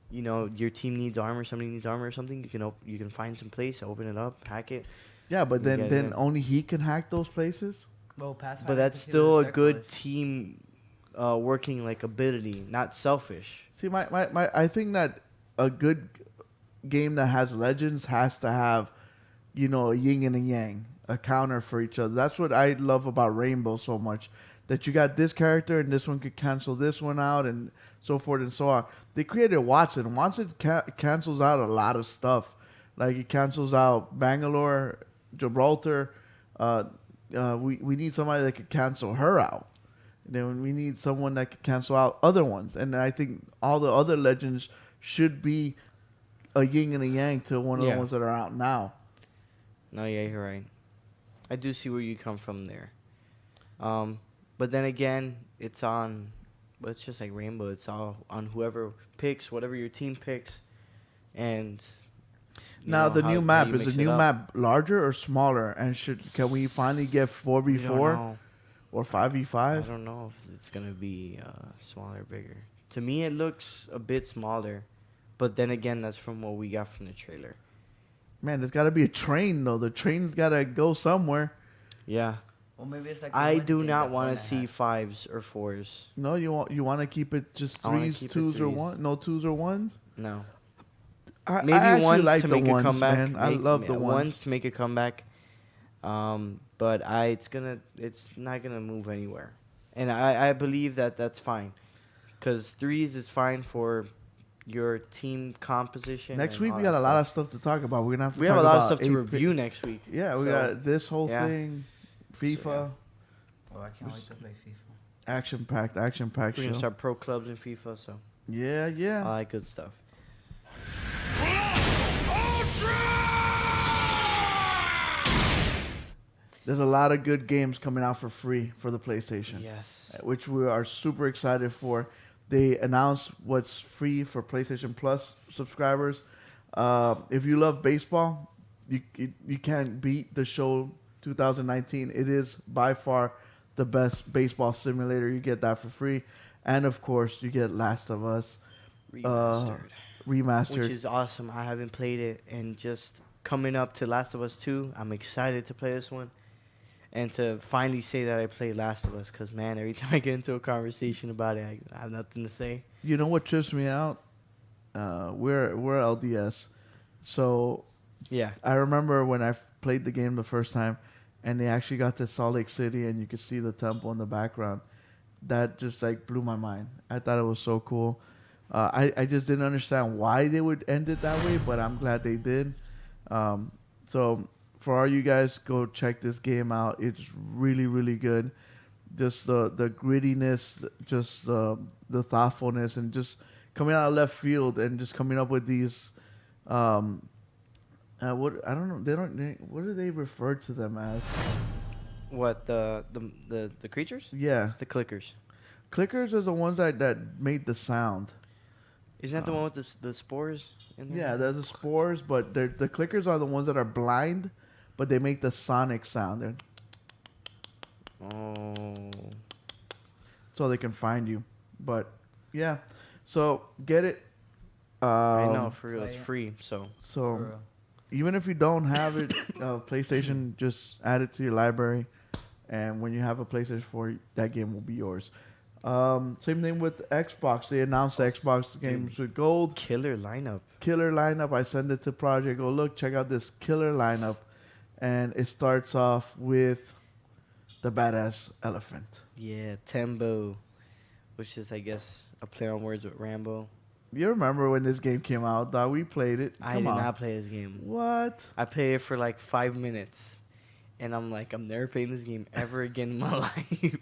You know, your team needs armor, somebody needs armor or something. You can find some place, open it up, hack it. Yeah, but You get it then in. only he can hack those places. Well, Pathfinder. But that's can see still where a the circle good is. team working like ability, not selfish. See, I think that a good game that has legends has to have, a yin and a yang, a counter for each other. That's what I love about Rainbow so much. That you got this character and this one could cancel this one out and so forth and so on. They created Watson. Watson cancels out a lot of stuff. Like he cancels out Bangalore, Gibraltar, we need somebody that could cancel her out. Then we need someone that could cancel out other ones. And I think all the other legends should be a yin and a yang to one of the ones that are out now. No, yeah, you're right. I do see where you come from there. But then again, it's just like Rainbow. It's all on whoever picks, whatever your team picks. And now the new map, is the new map larger or smaller? And can we finally get 4v4 or 5v5? I don't know if it's going to be smaller or bigger. To me, it looks a bit smaller. But then again, that's from what we got from the trailer. Man, there's got to be a train, though. The train's got to go somewhere. Yeah. Well, maybe it's like I do not want to see 5s or 4s. No, you want to keep it just 3s, 2s, or 1s? No 2s or 1s? No. Maybe I ones like to make a comeback. Man. I love the ones. Ones to make a comeback. But it's not gonna move anywhere, and I believe that's fine, because 3s is fine for your team composition. Next week we got a lot of stuff to talk about. We're gonna have to. We have a lot of stuff to review next week. Yeah, we got this whole thing, FIFA. Oh, I can't wait to play FIFA. Action packed. We're gonna start pro clubs in FIFA, so yeah. all that good stuff. There's a lot of good games coming out for free for the PlayStation. Yes. Which we are super excited for. They announced what's free for PlayStation Plus subscribers. If you love baseball, you can't beat the show 2019. It is by far the best baseball simulator. You get that for free. And, of course, you get Last of Us. Remastered. Which is awesome. I haven't played it. And just coming up to Last of Us 2, I'm excited to play this one. And to finally say that I played Last of Us, because, man, every time I get into a conversation about it, I have nothing to say. You know what trips me out? We're LDS. So yeah, I remember when I played the game the first time, and they actually got to Salt Lake City, and you could see the temple in the background. That just, like, blew my mind. I thought it was so cool. I just didn't understand why they would end it that way, but I'm glad they did. So for all you guys, go check this game out. It's really, really good. Just the grittiness, just the thoughtfulness, and just coming out of left field and just coming up with these. What I don't know. What do they refer to them as? What the creatures? Yeah, the clickers. Clickers are the ones that made the sound. Isn't that the one with the spores in there? Yeah, there's the spores, but the clickers are the ones that are blind, but they make the sonic sound. Oh. So they can find you. But, yeah. So, get it. I know, for real. It's free, so. So, even if you don't have it, PlayStation, just add it to your library. And when you have a PlayStation 4, that game will be yours. Same thing with Xbox. They announced the Xbox games with gold. Killer lineup. I send it to Project. Go, look, check out this killer lineup. And it starts off with the badass elephant. Yeah, Tembo, which is, I guess, a play on words with Rambo. You remember when this game came out, dog? We played it. I did not play this game. What? I played it for like 5 minutes. And I'm like, I'm never playing this game ever again in my life.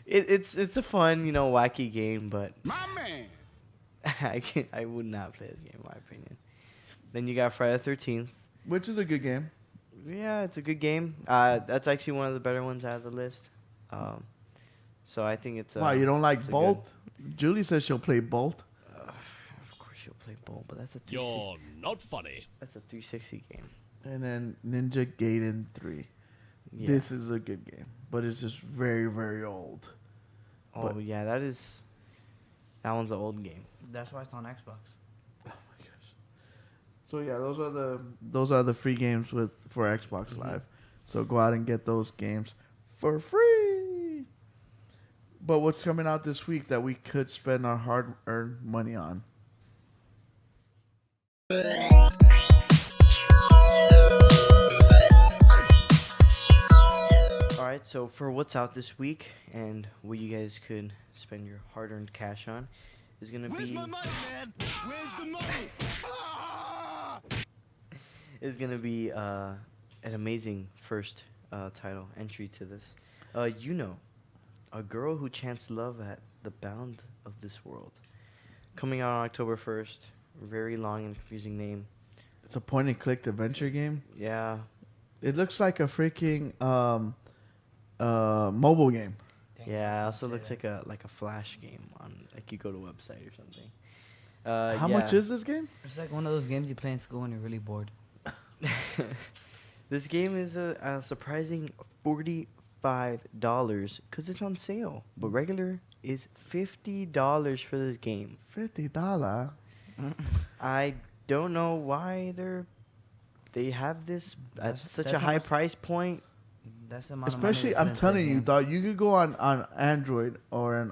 It's a fun, wacky game, but My man. I would not play this game, in my opinion. Then you got Friday the 13th. Which is a good game. Yeah, it's a good game. That's actually one of the better ones out of the list. So I think it's. Wow, you don't like Bolt? Julie says she'll play Bolt. Of course she'll play Bolt, but that's a 360. You're not funny. That's a 360 game. And then Ninja Gaiden 3. Yeah. This is a good game, but it's just very, very old. Oh, yeah, that one's an old game. That's why it's on Xbox. Oh my gosh. So yeah, those are the free games for Xbox Live. So go out and get those games for free. But what's coming out this week that we could spend our hard-earned money on? Alright, so for what's out this week and what you guys could spend your hard-earned cash on is going to be... Where's my money, man? Where's the money? Is going to be an amazing first title entry to this. You know, a girl who chants love at the bound of this world. Coming out on October 1st. Very long and confusing name. It's a point-and-click adventure game. Yeah. It looks like a freaking mobile game. Dang, Yeah, it I also can't looks say like a flash game on like you go to a website or something. How much is this game? that. It's like one of those games you play in school when you're really bored. This game is a surprising $45 because it's on sale, but regular is $50 for this game. $50. I don't know why they have this at That's- such that's a how high much- price point. That's the amount of money Especially, they put I'm into telling the you, game. dog. You could go on Android or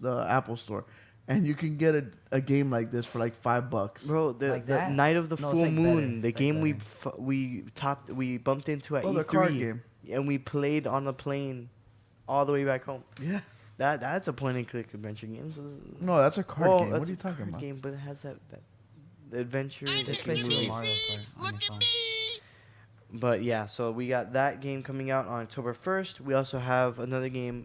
the Apple Store, and you can get a game like this for like $5. Bro, the Like that? Night of the No, it's Full like better. Moon, the It's like game better. we bumped into at Oh, E3, the card game. and we played on the plane all the way back home. Yeah. That's a point and click adventure game. So No, that's a card game. What that's are you a talking card about? game, but it has that the adventure. Just the play Super movie. Mario Kart on your phone. But yeah, so we got that game coming out on October 1st. We also have another game,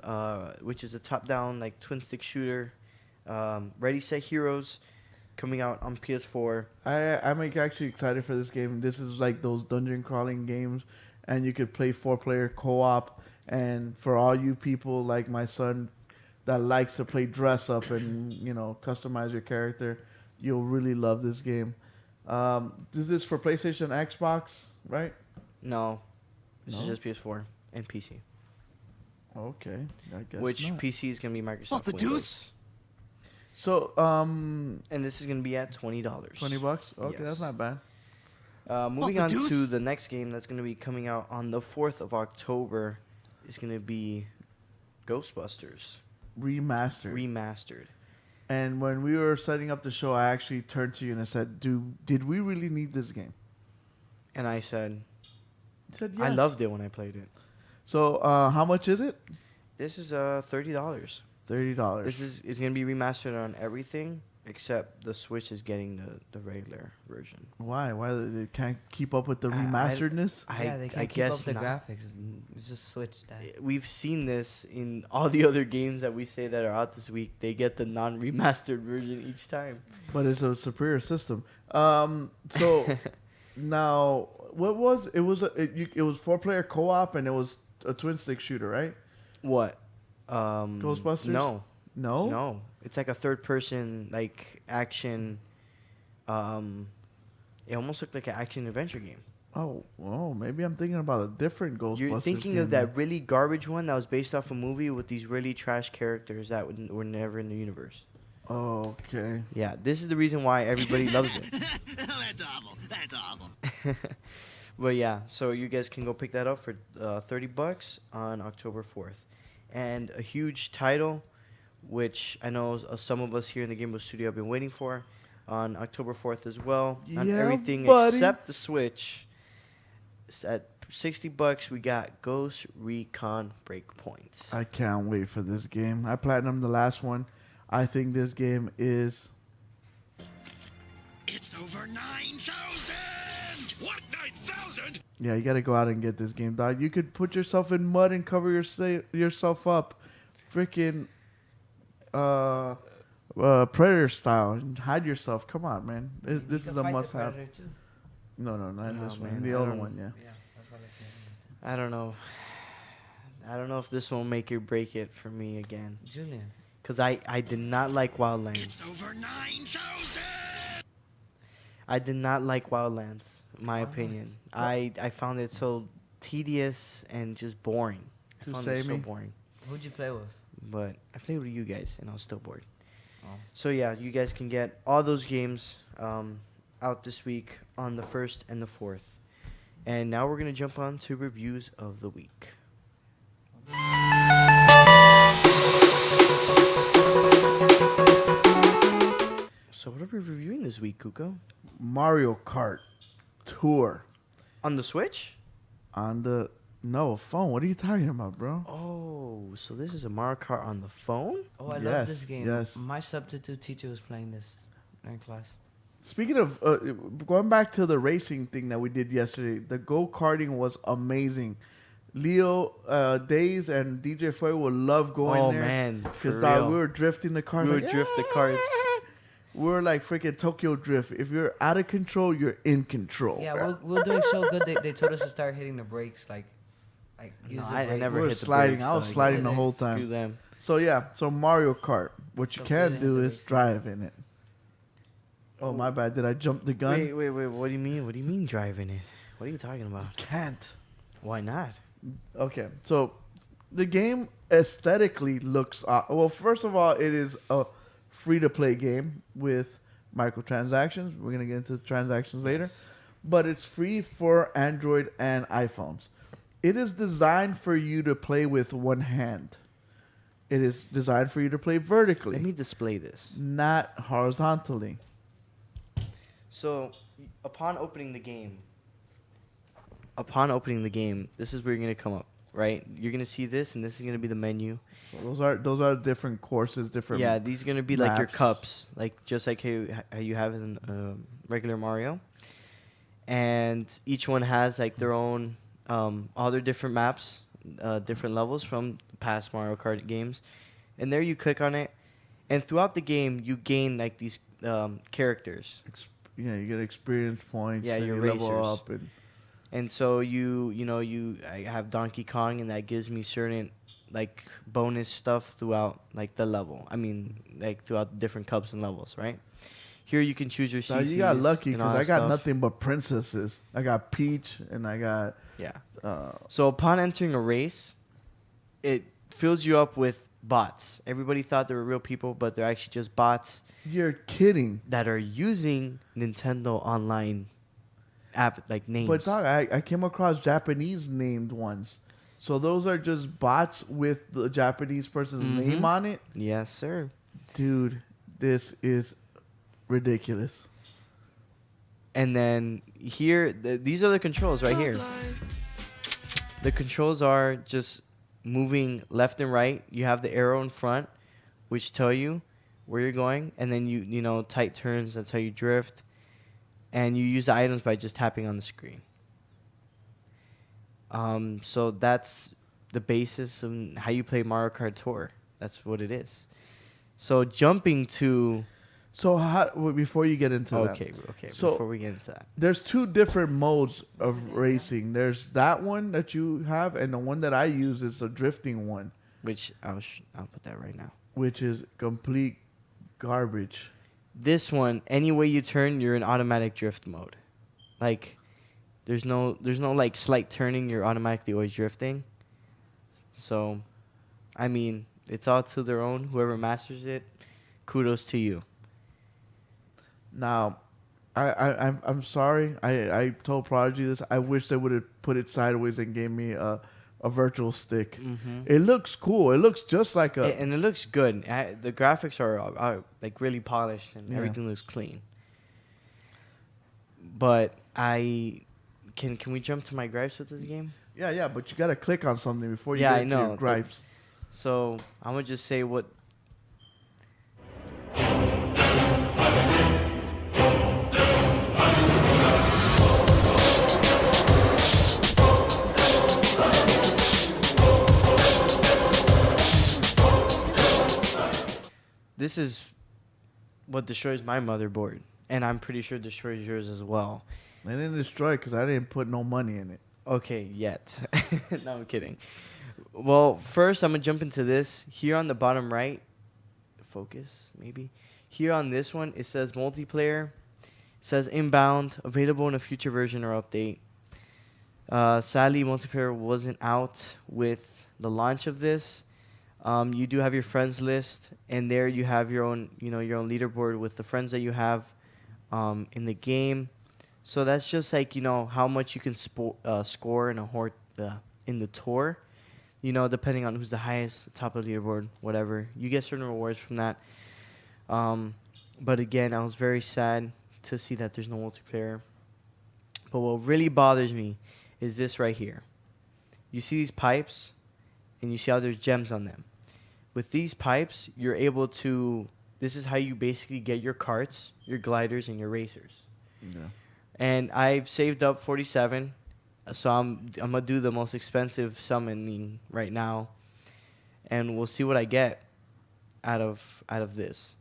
which is a top-down like twin stick shooter, Ready Set Heroes, coming out on PS4. I'm like actually excited for this game. This is like those dungeon crawling games, and you could play 4-player co-op. And for all you people like my son that likes to play dress up and customize your character, you'll really love this game. This is for PlayStation, Xbox, right? No, this is No? just PS4 and PC. Okay, I guess Which not. PC is gonna be Microsoft the Windows, So and this is gonna be at $20. $20. Okay, Yes. that's not bad. Moving on to the next game that's gonna be coming out on the 4th of October is gonna be Ghostbusters Remastered. Remastered. And when we were setting up the show, I actually turned to you and I said, did we really need this game?" And I said, You said I yes. loved it when I played it. So how much is it? This is $30. $30. This is gonna be remastered on everything except the Switch is getting the regular version. Why? Why they can't keep up with the I- remasteredness? Yeah, they can't I keep guess up the not. graphics. It's just switched that. We've seen this in all the other games that we say that are out this week. They get the non-remastered version each time. But it's a superior system. So now, what was it? It was 4-player co-op and it was a twin stick shooter, right? What? Ghostbusters? No, No. no. It's like a third-person like action. It almost looked like an action adventure game. Oh, well, maybe I'm thinking about a different Ghostbusters. You're thinking game of that really garbage one that was based off a movie with these really trash characters that were never in the universe. Oh, okay. Yeah, this is the reason why everybody loves it. That's awful. That's awful. But yeah, so you guys can go pick that up for $30 on October 4th. And a huge title, which I know some of us here in the GameBros studio have been waiting for, on October 4th as well. On Yeah, everything buddy. except the Switch. At $60, we got Ghost Recon Breakpoint. I can't wait for this game. I platinumed the last one. I think this game is... It's over 9,000! What, 9,000? Yeah, you got to go out and get this game, dog. You could put yourself in mud and cover yourself up. Freaking Predator style. And hide yourself. Come on, man. This is a must-have. No, not No, this man, one. The I other don't- one, yeah. Yeah, that's what I I don't know. I don't know if this will make or break it for me again. Julian. Because I did not like Wildlands. It's over 9,000! I did not like Wildlands, in my Wildlands. opinion. I found it so tedious and just boring. I Too found it so samey? boring. Who'd you play with? But I played with you guys, and I was still bored. Oh. So yeah, you guys can get all those games out this week on the 1st and the 4th. And now we're going to jump on to reviews of the week. So what are we reviewing this week, Kuko? Mario Kart Tour On the Switch? on the... No, phone. What are you talking about, bro? Oh, so this is a Mario Kart on the phone? Oh, I love Yes, this game. yes. My substitute teacher was playing this in class. Speaking of going back to the racing thing that we did yesterday, the go-karting was amazing. Leo, Days, and DJ Foy will love going there. Oh man, because for real. we were drifting the cars. We would drift the carts. We were like freaking Tokyo Drift. If you're out of control, you're in control. Yeah, we're doing so good. They told us to start hitting the brakes, like use the I brakes. never We were hit the sliding. brakes, I was though. sliding the guys whole Screw time. them. So yeah, so Mario Kart. What you So can hit do the is brakes. drive in it. Oh my bad. Did I jump the gun? Wait. What do you mean? What do you mean driving it? What are you talking about? Can't. Why not? Okay, so the game aesthetically looks. Well, first of all, it is a free-to-play game with microtransactions. We're gonna get into transactions later, Yes. but it's free for Android and iPhones. It is designed for you to play with one hand. It is designed for you to play vertically, Let me display this. not horizontally. So, upon opening the game, this is where you're gonna come up, right? You're gonna see this, and this is gonna be the menu. So those are different courses, different. Yeah, these are gonna be like your maps. cups, like just like how you have in regular Mario. And each one has like their own all their different maps, different levels from past Mario Kart games. And there you click on it, and throughout the game you gain like these characters. Yeah, you get experience points. Yeah, and your you level racers. up and. And so I have Donkey Kong, and that gives me certain like bonus stuff throughout like the level. I mean, like throughout the different cups and levels, right? Here you can choose your So CCs. you got lucky and all because I that got stuff. nothing but princesses. I got Peach and I got. Yeah. Uh, So upon entering a race, it fills you up with bots. Everybody thought they were real people, but they're actually just bots you're kidding. that are using Nintendo Online app like names. But dog, I came across Japanese named ones. So those are just bots with the Japanese person's name on it. Yes, sir. Dude, this is ridiculous. And then here, these are the controls right here. The controls are just moving left and right. You have the arrow in front, which tell you where you're going, and then you know tight turns. That's how you drift, and you use the items by just tapping on the screen. So that's the basis of how you play Mario Kart Tour. That's what it is. So jumping to So before you get into that. okay. So- Before we get into that. There's two different modes of racing. There's that one that you have, and the one that I use is a drifting one, Which I'll put that right now. which is complete garbage. This one, any way you turn, you're in automatic drift mode. Like, there's no like slight turning. You're automatically always drifting. So, I mean, it's all to their own. Whoever masters it, kudos to you. Now, I'm sorry. I told Prodigy this. I wish they would have put it sideways and gave me a virtual stick. Mm-hmm. It looks cool. It looks just like a. And it looks good. The graphics are like really polished and Yeah. everything looks clean. But can we jump to my gripes with this game? Yeah, but you gotta click on something before you Yeah, get I into know. your gripes. So I'm gonna just say what. This is what destroys my motherboard, and I'm pretty sure destroys yours as well. They didn't destroy it because I didn't put no money in it. Okay, yet. No, I'm kidding. Well, first I'm gonna jump into this. Here on the bottom right, focus maybe. Here on this one, it says multiplayer. It says inbound, available in a future version or update. Sadly, multiplayer wasn't out with the launch of this. You do have your friends list, and there you have your own leaderboard with the friends that you have in the game. So that's just like how much you can score in in the tour. Depending on who's the highest, top of the leaderboard, whatever. You get certain rewards from that. But again, I was very sad to see that there's no multiplayer. But what really bothers me is this right here. You see these pipes, and you see how there's gems on them. With these pipes, you're able to... This is how you basically get your karts, your gliders, and your racers. Yeah. And I've saved up 47, So I'm gonna do the most expensive summoning right now, and we'll see what I get out of this.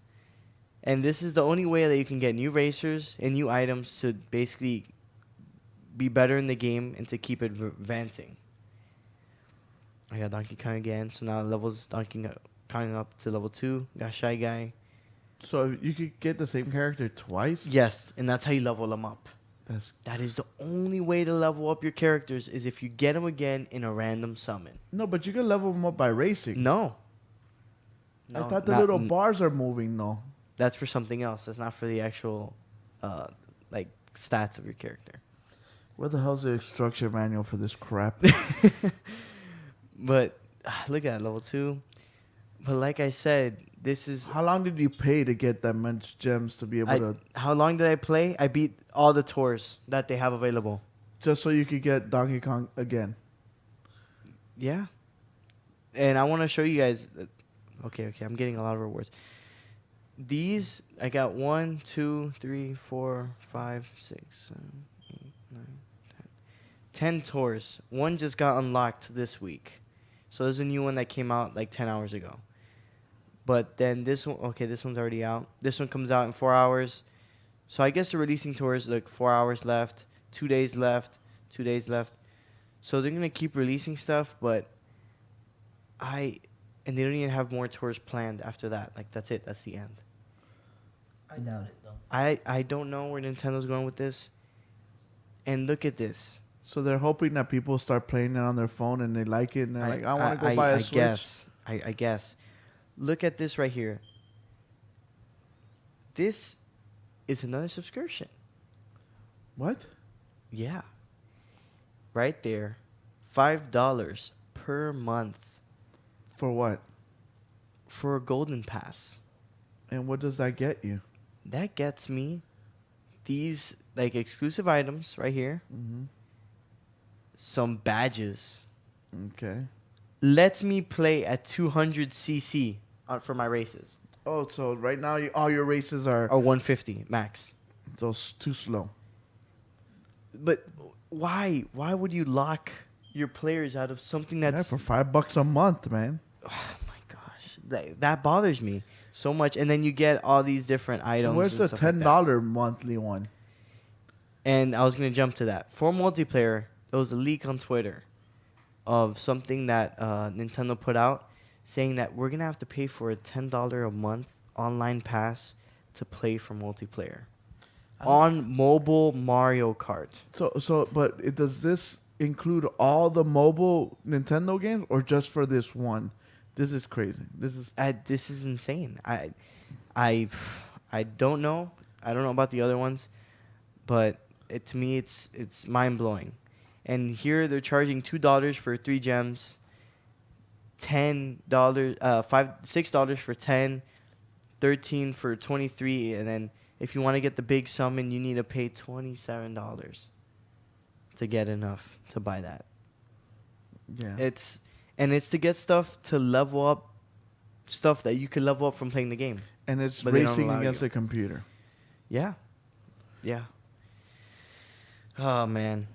And this is the only way that you can get new racers and new items to basically be better in the game and to keep it advancing. I got Donkey Kong again, so now levels Donkey Kong up to level 2. Got Shy Guy. So you could get the same character twice? Yes, and that's how you level them up. That is the only way to level up your characters is if you get them again in a random summon. No, but you can level them up by racing. No. I thought the little bars are moving, though. That's for something else. That's not for the actual, stats of your character. Where the hell's the instruction manual for this crap? But look at it, level 2. But like I said, this is... How long did you pay to get that much gems to be able to... How long did I play? I beat all the tours that they have available. Just so you could get Donkey Kong again? Yeah. And I want to show you guys... Okay, I'm getting a lot of rewards. These, I got 1, 2, 3, 4, 5, 6, 7, 8, 9, 10 tours. One just got unlocked this week. So there's a new one that came out like 10 hours ago. But then this one, okay, this one's already out. This one comes out in 4 hours. So I guess they're releasing tours like 4 hours left, 2 days left, 2 days left. So they're going to keep releasing stuff, but and they don't even have more tours planned after that. Like, that's it. That's the end. I doubt it, though. I don't know where Nintendo's going with this. And look at this. So they're hoping that people start playing it on their phone and they like it and they're like, I want to go buy a Switch. I guess. Look at this right here. This is another subscription. What? Yeah. Right there. $5 per month. For what? For a golden pass. And what does that get you? That gets me these like exclusive items right here. Mm-hmm. Some badges. Okay. Lets me play at 200cc for my races. Oh, so right now all your races are... Or 150 max. So too slow. But why? Why would you lock your players out of something that's... Yeah, for $5 a month, man. Oh, my gosh. That bothers me so much. And then you get all these different items. Where's the $10 monthly one? And I was going to jump to that. For multiplayer, there was a leak on Twitter of something that Nintendo put out saying that we're going to have to pay for a $10 a month online pass to play for multiplayer on mobile Mario Kart. But does this include all the mobile Nintendo games or just for this one? This is crazy. This is insane. I don't know. I don't know about the other ones, but to me it's mind blowing. And here they're charging $2 for 3 gems, $6 for 10, $13 for 23, and then if you want to get the big summon, you need to pay $27 to get enough to buy that. Yeah. It's to get stuff to level up, stuff that you can level up from playing the game. And it's racing against a computer. Yeah. Yeah. Oh, man.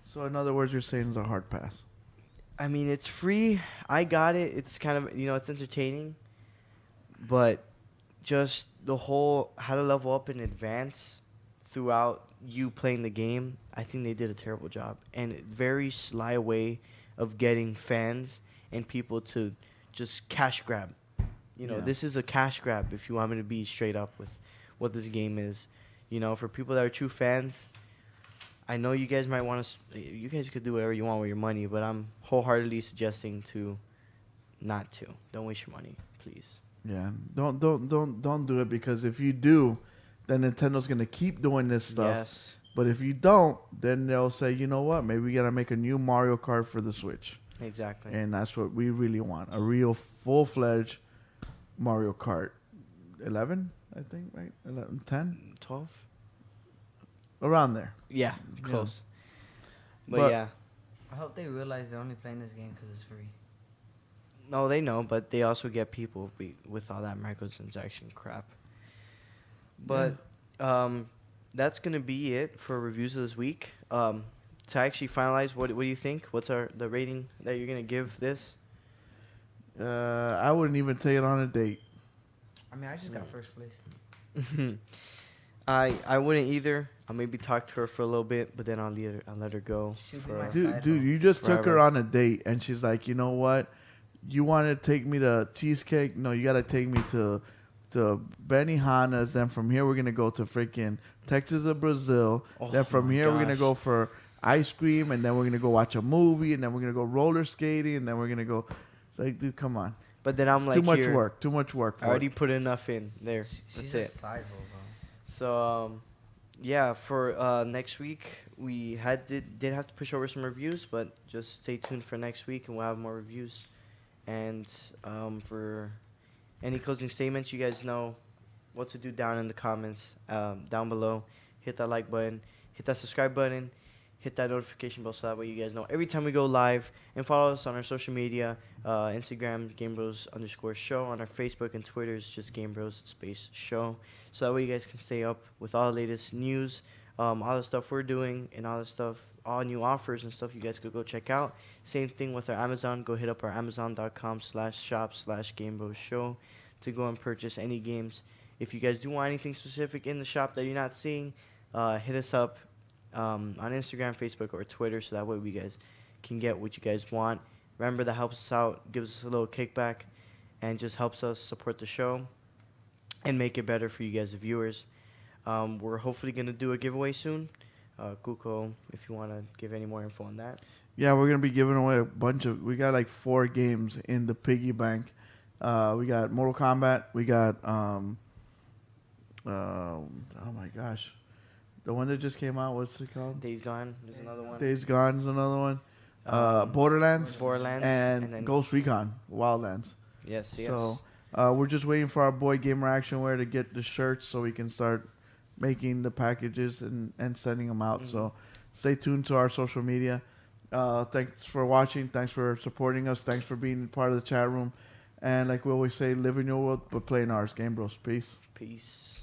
So in other words, you're saying it's a hard pass. I mean, it's free. I got it. It's kind of, it's entertaining. But just the whole how to level up in advance throughout you playing the game, I think they did a terrible job. And very sly way of getting fans and people to just cash grab. This is a cash grab if you want me to be straight up with what this game is. For people that are true fans, I know you guys might want to. You guys could do whatever you want with your money, but I'm wholeheartedly suggesting to not to. Don't waste your money, please. Yeah, don't do it, because if you do, then Nintendo's gonna keep doing this stuff. Yes. But if you don't, then they'll say, you know what? Maybe we gotta make a new Mario Kart for the Switch. Exactly. And that's what we really want. A real full-fledged Mario Kart. 11, I think, right? 11, 10? 12? Around there. Yeah, close. But But yeah. I hope they realize they're only playing this game because it's free. No, they know, but they also get people with all that microtransaction crap. But that's going to be it for reviews of this week. to actually finalize, what do you think? What's the rating that you're gonna give this? I wouldn't even take it on a date. I mean, I just got first place. I wouldn't either. I'll maybe talk to her for a little bit, but then I'll let her go. She'll be my Dude, side dude, hoe. you just took her Forever. on a date, and she's like, you know what? You want to take me to cheesecake? No, you got to take me to Benihana's. Then from here, we're going to go to freaking Texas or Brazil. Oh Then from my here, we're going to gosh. go for ice cream. And then we're going to go watch a movie. And then we're going to go roller skating. And then we're going to go. It's like, dude, come on. But then I'm like, Too much here, work. Too much work I for already it. put enough in there. She's That's a it. side hoe, bro. So yeah, for next week we did have to push over some reviews, but just stay tuned for next week and we'll have more reviews. And for any closing statements, you guys know what to do down in the comments down below. Hit that like button, hit that subscribe button, hit that notification bell so that way you guys know every time we go live. And follow us on our social media, Instagram, GameBros_show. On our Facebook and Twitter, it's just GameBros _show. So that way you guys can stay up with all the latest news, all the stuff we're doing, and all the stuff, all new offers and stuff you guys could go check out. Same thing with our Amazon. Go hit up our Amazon.com/shop/GameBros show to go and purchase any games. If you guys do want anything specific in the shop that you're not seeing, hit us up on Instagram, Facebook, or Twitter, so that way we guys can get what you guys want. Remember, that helps us out, gives us a little kickback, and just helps us support the show and make it better for you guys, the viewers. We're hopefully going to do a giveaway soon. Kuko, if you want to give any more info on that. Yeah, we're going to be giving away a bunch of. We got like 4 games in the piggy bank. We got Mortal Kombat. We got. Oh my gosh. The one that just came out, what's it called? Days Gone is another one. Days Gone is another one. Borderlands. And then Ghost Recon Wildlands. Yes. So we're just waiting for our boy Gamer Actionware to get the shirts so we can start making the packages and sending them out. So stay tuned to our social media. Thanks for watching. Thanks for supporting us. Thanks for being part of the chat room. And like we always say, live in your world, but play in ours. Game Bros. Peace. Peace.